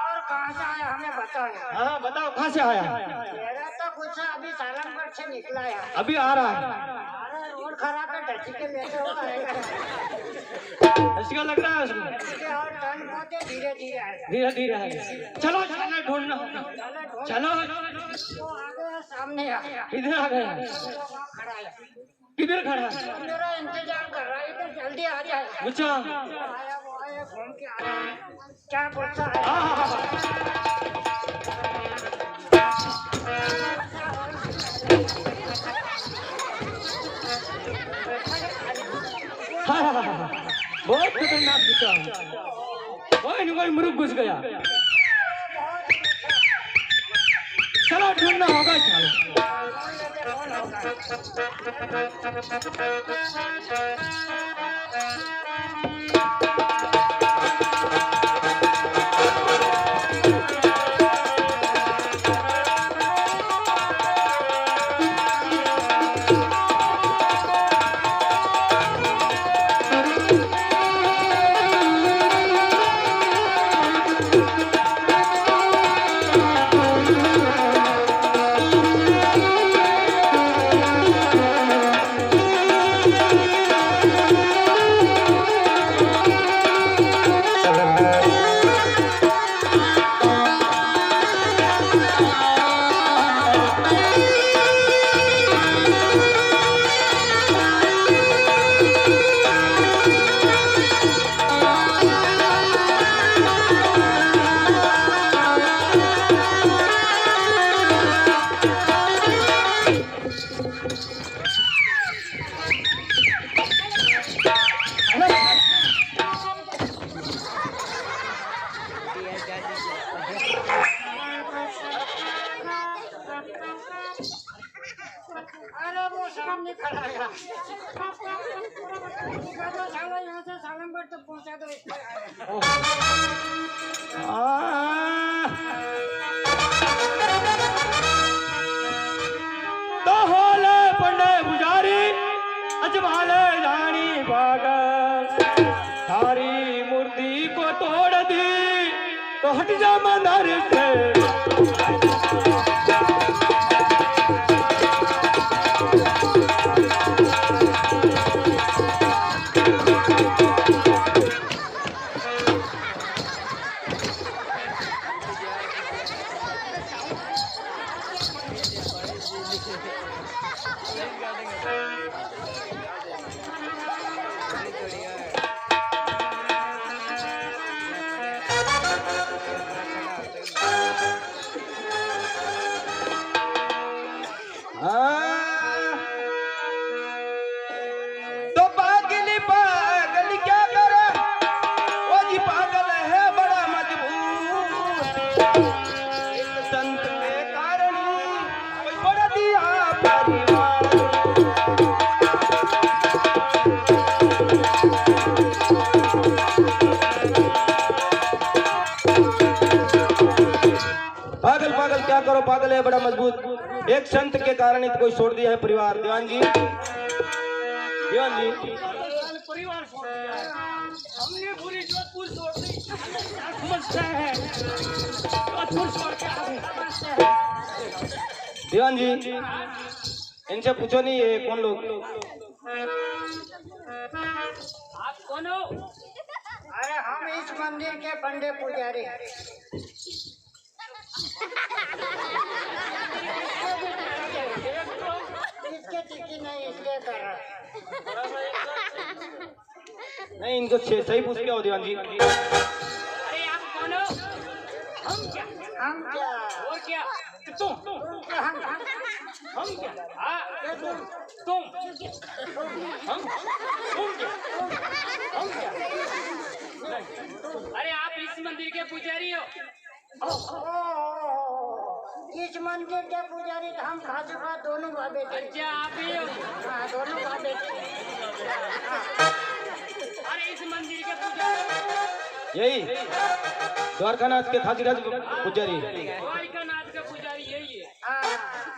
Speaker 1: और कहाँ से आया हमें बताओ।
Speaker 5: हाँ बताओ कहाँ से आया?
Speaker 1: मेरा तो कुछ अभी सालमगढ़ से निकला है।
Speaker 5: अभी आ रहा है।
Speaker 1: अरे रोड खराब है ढची के लेते हो आएगा।
Speaker 5: ऐसा लग रहा है उसको।
Speaker 1: इसके और टर्न होते धीरे धीरे आएगा।
Speaker 5: धीरे धीरे है। चलो चलो ढूंढना। चलो
Speaker 1: वो आगे सामने आ गया।
Speaker 5: इधर आ गया।
Speaker 1: वहाँ खड़ा है।
Speaker 5: किधर खड़ा है?
Speaker 1: मेरा इंतजार कर रहा है इधर जल्दी आ जाए।
Speaker 5: गुच्चा।
Speaker 1: आया वो आया घूम के आया। क्या गुस्सा है?
Speaker 5: बहुत खतरनाक गुच्चा। कोई न कोई मुर्ग घुस गया। चलो ढूंढना होगा। चलो
Speaker 1: अरे वो सामने खड़ा है। साला यहाँ से सालमगढ़ तक पहुँचा दो इसको।
Speaker 5: तो होले पंडे पुजारी अजमाले जानी पागल सारी मूर्ति को तोड़ दी तो हट जा मंदिर से। तो पागल क्या करे? वो जी पागल है बड़ा मजबूर। एक संत के कारण कोई बड़ा दिया परिवार। पागल पागल क्या करो? पागल है बड़ा मजबूत। एक संत के कारण ही तो कोई छोड़ दिया है परिवार। दीवान जी दीवान जी
Speaker 1: परिवार छोड़ दिया। हमने पूरी जोधपुर छोड़ दी। समझते हैं जोधपुर छोड़ के आ गए।
Speaker 5: दीवान जी इनसे पूछो नहीं ये कौन लोग?
Speaker 1: आप कौन हो? अरे हम इस मंदिर के पंडे पुजारी हैं। ये कर रहा
Speaker 4: नहीं इनको सही पूछ के आओ दीवान जी।
Speaker 5: अरे आप कौन हो? हम क्या?
Speaker 1: हम क्या
Speaker 5: और क्या? तुम
Speaker 1: हम
Speaker 5: हम क्या? हाँ तुम हम क्या? हम क्या? अरे आप इस मंदिर के पुजारी हो?
Speaker 1: इस मंदिर के पुजारी तो हम खासुखा दोनों बाबे थे।
Speaker 5: अच्छा आप ही हो?
Speaker 1: हाँ दोनों बाबे थे।
Speaker 5: अरे इस मंदिर के पुजारी
Speaker 4: यही द्वारकानाथ के खासीराज पुजारी
Speaker 5: द्वारकानाथ का पुजारी यही है।
Speaker 1: हाँ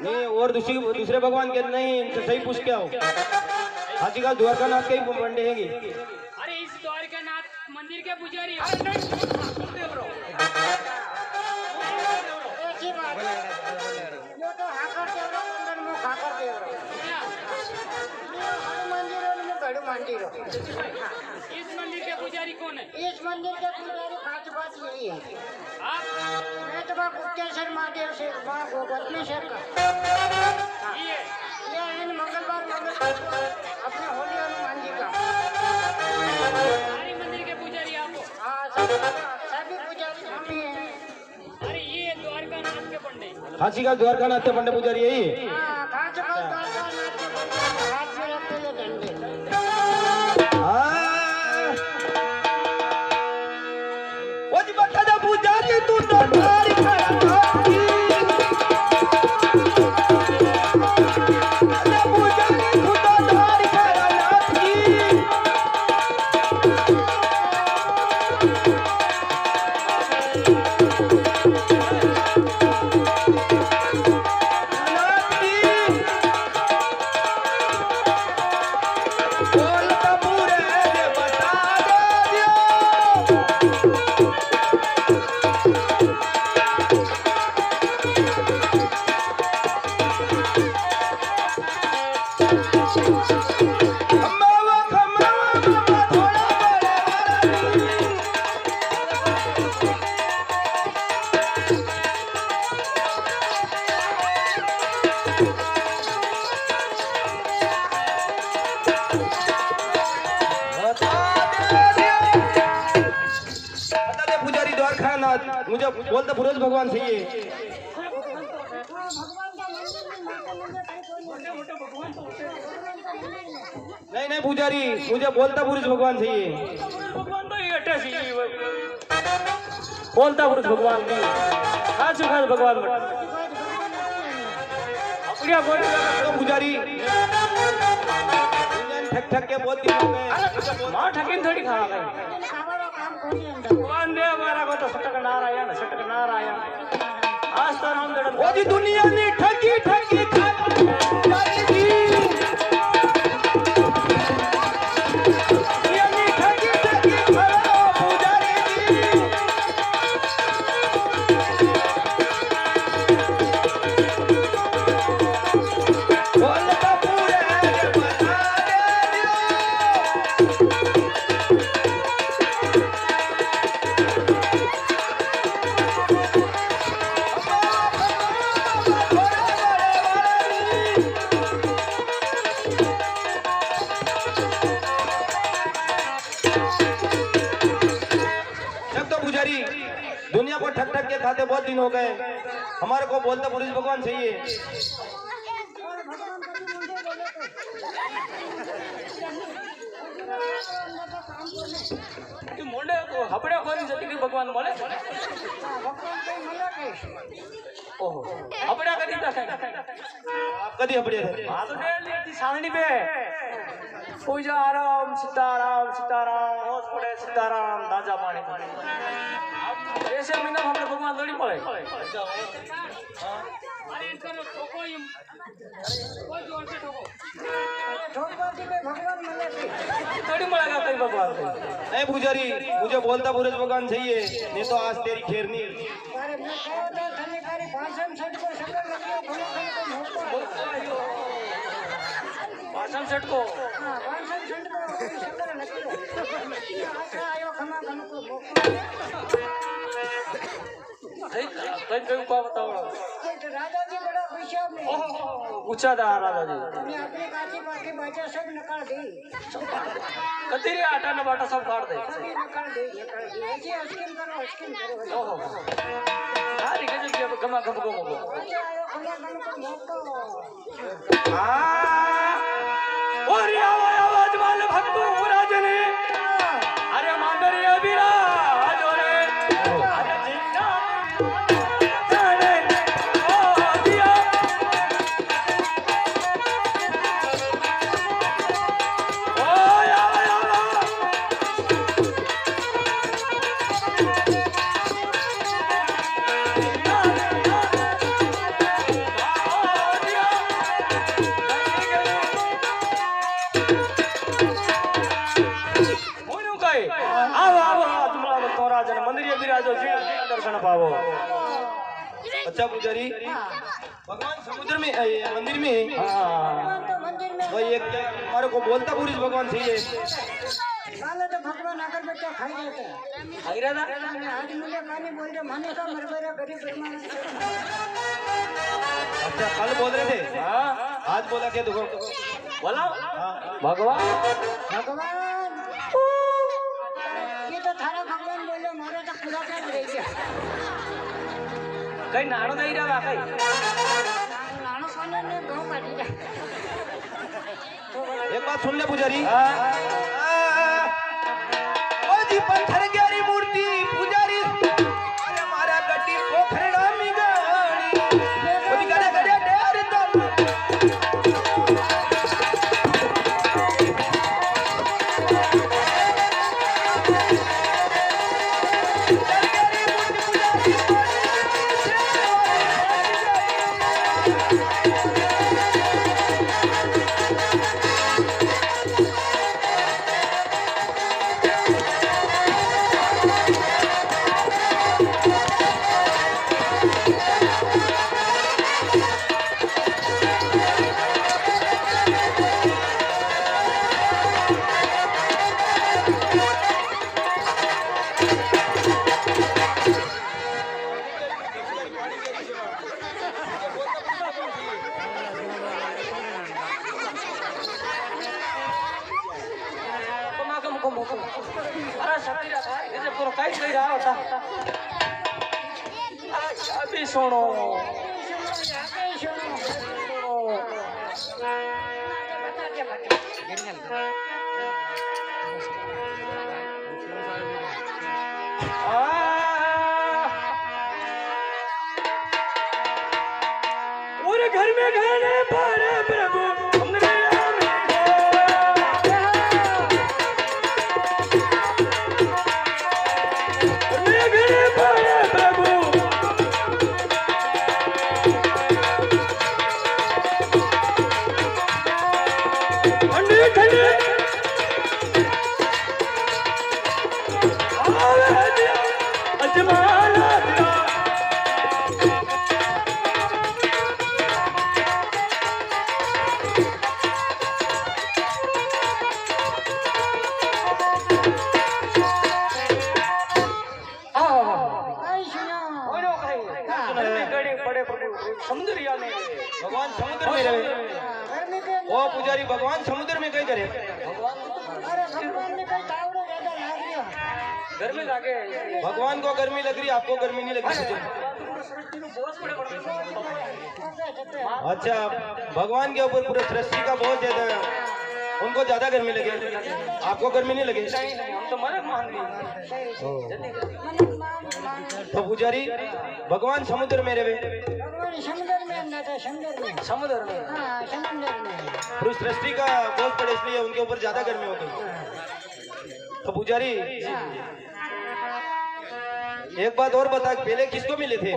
Speaker 4: नहीं और दूसरे भगवान के नहीं इनसे सही पूछ के आओ। खासीराज द्वारकानाथ के ही बंडे हैंगे।
Speaker 5: अरे इस द्वारकानाथ मंदिर के पुजारी हो?
Speaker 1: ऐसी बात है। यो तो हाकर देवरो अंदर में हाकर देवरो। ये बड़े मंदिरों में बड़े मंदिरों।
Speaker 5: इस मंदिर के पुजारी कौन है?
Speaker 1: इस मंदिर के पुजारी खास बात यही है।
Speaker 5: आप
Speaker 1: मैं तो माँ गुप्तेश्वर महादेव से माँ गोपनेश्वर का।
Speaker 5: ये
Speaker 1: ये इन मंगलवार को अपने होली हनुमान जी का।
Speaker 5: सारी मंदिर के पुजारी आप हो?
Speaker 1: हाँ सभी पुजारी हम ही हैं।
Speaker 5: अरे ये द्वारकानाथ के पंडे।
Speaker 4: खासीराज द्वारकानाथ के बंडे पुजारी यही है।
Speaker 1: हाँ खासुखा द्वारकानाथ के पुजारी हाथ में रखते हुए झंडे।
Speaker 4: वो जी बता दे पुजारी तू तो धार खड़ा नाथी। अरे पुजारी तू तो धार खड़ा नाथी। नाथी बोल कपूरे दे बता दे दियो। खम्बावा खम्बावा बाबा थोड़ा बड़े वाली। बता दे पुजारी द्वारकानाथ मुझे बोलता पुरुष भगवान से ये नहीं नहीं पुजारी मुझे बोलता पुरुष भगवान से ये
Speaker 5: भगवान तो ये अटैच ही बोलता पुरुष भगवान की आज खास भगवान अपने बोले
Speaker 4: तो पुजारी ठक ठक के बहुत दिन हो गए।
Speaker 5: माँ ठकीन थोड़ी खा गए।
Speaker 1: हमारा काम कोई नहीं है।
Speaker 5: भगवान दे हमारा को तो सटक नारायण आज तो नाम दड़न
Speaker 4: वो जी दुनिया ने ठगी ठगी खा पुजारी जी। दुनिया ने ठगी ठगी खा पुजारी जी। बोल कपूरे दे बता दे दियो। जब तो पुजारी दुनिया को ठग ठग के खाते बहुत दिन हो गए। हमारे को बोलता पुरुष भगवान चाहिए।
Speaker 5: मोंडे को हपड़े कोनी जति के भगवान बोले
Speaker 1: भगवान कोई मिला के
Speaker 5: ओहो हपड़ा कदी था
Speaker 4: आप कदी अपड़े थे
Speaker 5: आ तो डेली थी सावनी पे पूजा आराम सीताराम सीताराम रोज पड़े सीताराम दाजा पानी ऐसे महीना हमने भगवान थोड़ी पड़े अरे इनको ठोको ही कोई जोर से ठोको
Speaker 1: ठोकवा दी के भगवान मिले के
Speaker 5: थोड़ी मरेगा कोई भगवान को
Speaker 4: नहीं पुजारी मुझे बोलता पुरुष भगवान चाहिए नहीं तो आज तेरी खेरनी।
Speaker 1: अरे मैं कहो तो धनी कारी भाषण सेट को शक्ल लगियो भलो खन को मोको
Speaker 5: भाषण सेट को
Speaker 1: हां भाषण सेट को शक्ल लगियो अच्छा आयो खमा खन को मोको
Speaker 5: कई कई उपाय बताओ
Speaker 1: राजा जी बड़ा होशियार में
Speaker 5: ऊंचा था राजा जी
Speaker 1: અને આપણી કાચી પાકી બાજા सब નકાળ દે
Speaker 5: कतेरी आटा न बाटा सब काट दे
Speaker 1: सभी नकाळ दे ऐसे अस्किन करो
Speaker 5: ओहो सारी गजब की गमा गम गम
Speaker 1: अच्छा आयो खड़ा गम को मोको
Speaker 5: और आवाज वाले भक्तों राजने अरे मांदरिया विराज रे अरे जिंदा जाने ओ दिया ओ या दर्शन पावो
Speaker 4: अच्छा पुजारी भगवान समुद्र में मंदिर में
Speaker 1: भगवान तो मंदिर में
Speaker 4: भाई एक हमारे को बोलता पुरुष भगवान सही है
Speaker 1: काले तो भगवान आकर बेटा खाई लेते
Speaker 5: आई रहा
Speaker 1: અને આજ મુલે કાની બોલતે મને તો મરબરા ગરીબ પરમાણ
Speaker 4: अच्छा कल बोल रहे थे
Speaker 5: हाँ
Speaker 4: आज बोला क्या देखो
Speaker 5: बोला भगवान
Speaker 1: ભગવાન ये तो थारा भगवान बोले मारे तो पूरा कर रही है
Speaker 5: कई नाणो नहीं रहा कई
Speaker 1: नानो खाने ने गांव काटी जा
Speaker 4: एक बात सुन ले पुजारी ओ जी पत्थर ग्यारी मूर्ति पुजारी अरे हमारा गड्डी पोखरड़ा में गाड़ी ओ जी गड़े गड़े डेर दम
Speaker 5: अरे शक्ति रहा है पूरा काई नहीं रहा होता अभी सुनो और घर में गाने पारे प्रभु
Speaker 4: भगवान समुद्र में रहे ओ पुजारी भगवान समुद्र में कहीं करे
Speaker 1: अरे भगवान ने कई तावड़े ज्यादा लाग रियो
Speaker 5: गर्मी लागे
Speaker 4: भगवान को गर्मी लग रही आपको गर्मी नहीं लग रही अच्छा भगवान के ऊपर पूरे सृष्टि का बहुत ज्यादा उनको ज्यादा गर्मी लगे आपको गर्मी नहीं लगे
Speaker 5: हम तो मरक मान ली
Speaker 4: तो पुजारी भगवान समुद्र में रहे
Speaker 1: भगवान समुद्र में अंदर था
Speaker 5: समुद्र में
Speaker 1: हाँ समुद्र में
Speaker 4: पूरी सृष्टि का बोझ पड़े इसलिए उनके ऊपर ज्यादा गर्मी हो गई तो पुजारी एक बात और बता पहले किसको मिले थे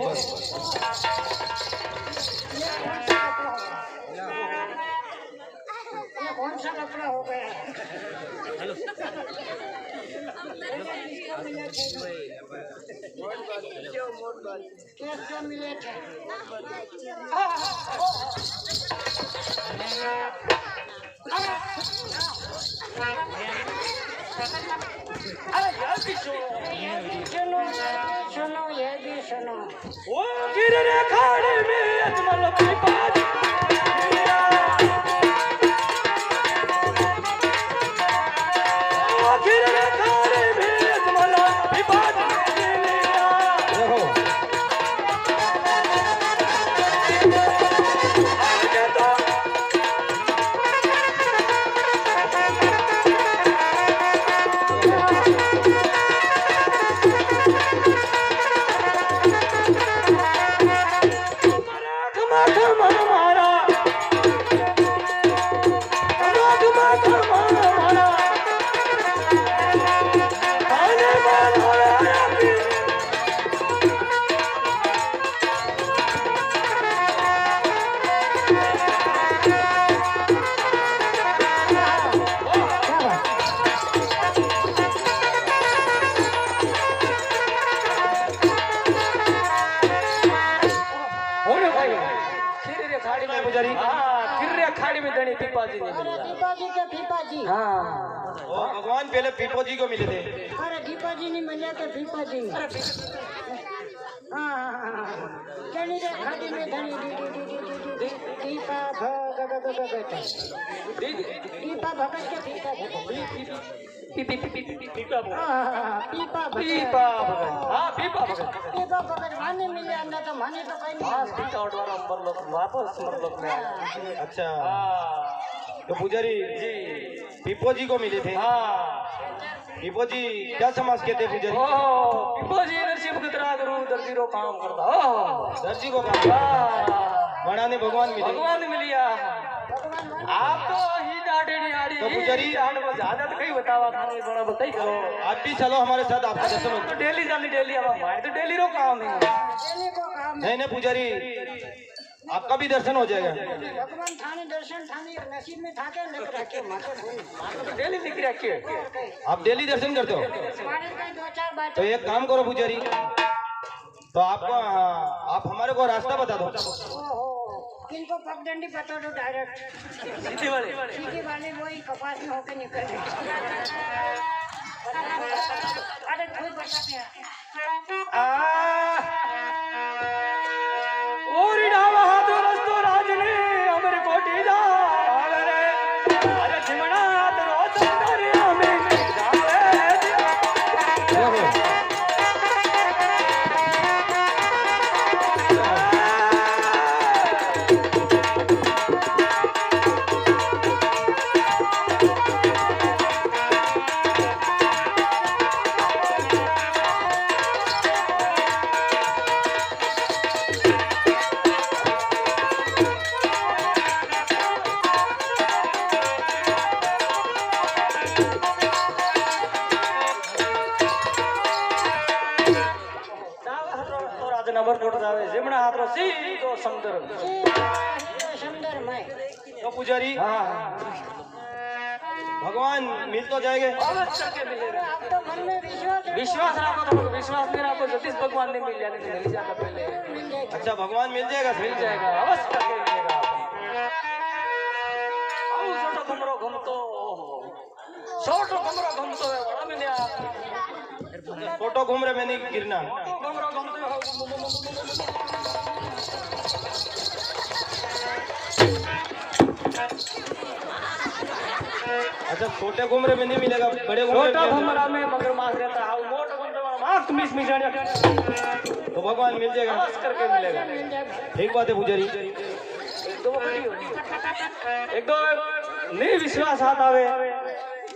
Speaker 1: ये कौन सा कपड़ा हो गया कैसे मिले थे
Speaker 5: अरे यार भी सुनो
Speaker 1: सुनो सुनो ये भी सुनो
Speaker 5: ओ गिर रे खाड़ी में अजमल पिपाज ओ गिर रे खाड़ी में अजमल पिपाज खाड़ी में धनी पीपाजी ने
Speaker 1: अरे दीपाजी के पीपाजी
Speaker 5: हाँ
Speaker 4: भगवान पहले पीपो जी को मिले थे।
Speaker 1: अरे दीपाजी नहीं मिले के पीपाजी ने हाँ धनी रे खाड़ी में धनी दीपा भगत दीपा भगत के पीपा भगत माने मिले अंदर तो माने तो कहीं नहीं
Speaker 4: अच्छा तो पुजारी जी पीपो जी को मिले थे। पीपो जी क्या समाज के थे पुजारी?
Speaker 5: पीपो जी नरसिंह गुजरा गुरु दर्जी रो काम करता
Speaker 4: दर्जी को काम बड़ा ने भगवान मिले।
Speaker 5: भगवान मिलिया आप तो ही डाटे नहीं आ रही
Speaker 4: तो पुजारी
Speaker 5: ज्यादा तो कहीं बतावा खाने बड़ा बताई करो
Speaker 4: आप भी चलो हमारे साथ आपका दर्शन
Speaker 5: तो डेली जानी डेली अब हमारे तो डेली रो काम है
Speaker 4: नहीं पुजारी आपका भी दर्शन हो जाएगा।
Speaker 1: भगवान थाने दर्शन थाने नसीब में थाके लिख रखे माथे
Speaker 5: तो डेली दिख रखिए
Speaker 4: आप डेली दर्शन करते हो
Speaker 1: हमारे कहीं दो चार बात
Speaker 4: तो एक काम करो पुजारी तो आपको आप हमारे को रास्ता बता दो।
Speaker 1: ओहो किनको पगडंडी बता दो डायरेक्ट सीधी वाली वही कपास में होके निकल गए अरे खुद बताते हैं
Speaker 5: ओरी डावा हाथो रस्तो राजने अमर कोटी जा अरे चिमणा तो रोज दरिया में जावे नंबर कोट जावे जिमणा हाथरो सीधो समुद्र
Speaker 1: सुंदर मैं
Speaker 4: तो पुजारी भगवान मिल तो जाएंगे
Speaker 5: अवश्य के मिलेगा
Speaker 1: आप तो मन में
Speaker 5: विश्वास रखो तो विश्वास नहीं रखो जतिस भगवान ने मिल जाने मिल जाता पहले
Speaker 4: अच्छा भगवान मिल जाएगा
Speaker 5: मिल जाएगा अवश्य के मिलेगा आओ छोटो घमरो घमतो छोटो घमरो घमतो है बड़ा मिलिया
Speaker 4: फोटो घूम रहे मैंने गिरना
Speaker 5: घमरो घमतो
Speaker 4: अच्छा छोटे घूम रहे में नहीं मिलेगा बड़े घूम
Speaker 5: छोटा घमरा में मगर मास रहता है मोटा घमरा मास तुम इसमें जाने
Speaker 4: तो भगवान मिल जाएगा
Speaker 5: बस करके मिलेगा
Speaker 4: ठीक बात है पुजारी
Speaker 5: एक दो नहीं विश्वास हाथ आवे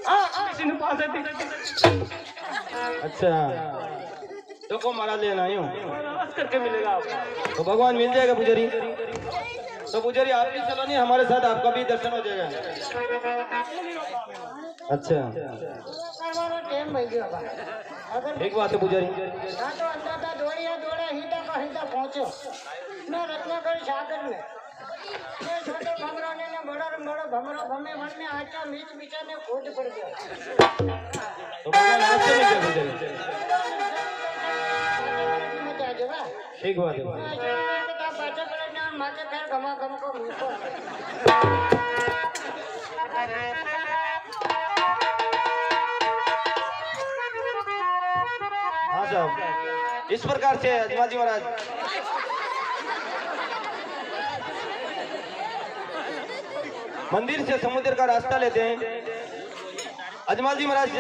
Speaker 5: किसी ने पास
Speaker 4: अच्छा तो को मारा लेना यूं
Speaker 5: बस करके मिलेगा आपको
Speaker 4: तो भगवान मिल जाएगा पुजारी तो पुजारी आप भी चलो नहीं हमारे साथ आपका भी दर्शन हो जाएगा अच्छा
Speaker 1: करवानो टाइम भाई गयो अगर
Speaker 4: ठीक बात है पुजारी
Speaker 1: ना तो अंदर था दौड़िया हिंदा का हिंदा पहुंचो मैं रत्नाकर सागर में ये छोटे भमरा ने बड़ा भमरा भमे मन में आचा मीच बिचा ने खोद पड़ गया
Speaker 4: तो भगवान आपसे मिल जाएगा पुजारी
Speaker 1: मजा जवा
Speaker 4: ठीक बात है
Speaker 1: किताब बाजा पलटने और माथे पैर घमा घम को मुंह
Speaker 4: हाँ साहब, इस प्रकार से अजमल जी महाराज मंदिर से समुद्र का रास्ता लेते हैं। अजमल जी महाराज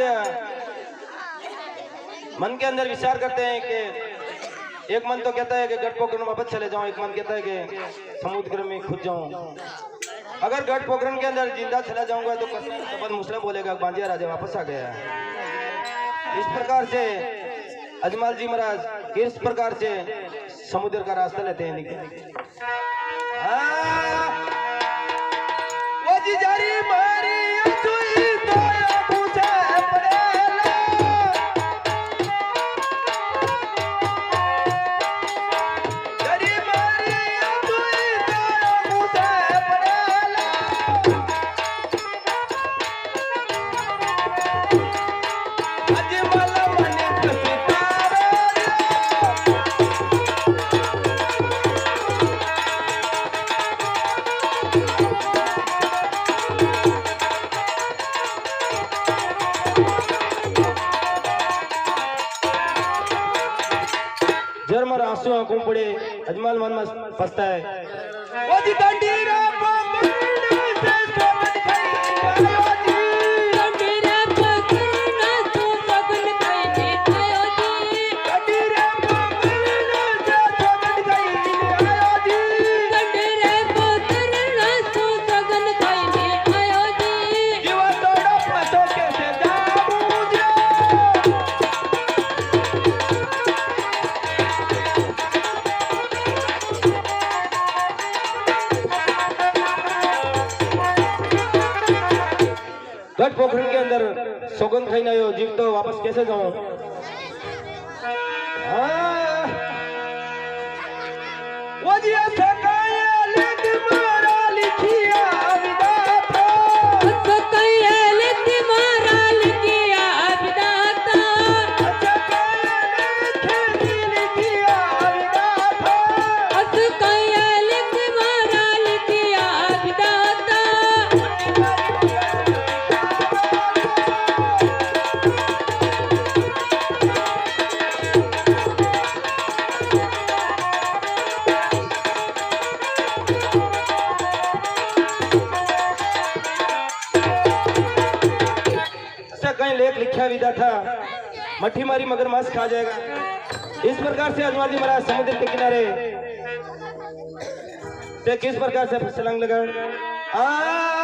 Speaker 4: मन के अंदर विचार करते हैं कि एक मन तो कहता है कि गढ़ पोखरण में वापस चले जाऊं, एक मन कहता है कि समुद्र में खुद जाऊं। अगर गढ़ पोखरण के अंदर जिंदा चला जाऊंगा तो शब्द मुसला बोलेगा बांजिया राजा वापस आ गया। इस प्रकार से अजमल जी महाराज इस प्रकार से समुद्र का रास्ता लेते हैं। वो जी जारी मारी जर्मर आंसू आंखों पड़े अजमल मन में फंसता है। वो जी दंडीरा गढ़ पोखरण के अंदर सौगंध खाई नहीं हो जीव तो वापस कैसे जाऊं। वो जी कहीं लेख लिखा विदा था मट्ठी मारी मगर मांस खा जाएगा। इस प्रकार से अजमल जी महाराज समुद्र के किनारे से किस प्रकार से छलांग लगा।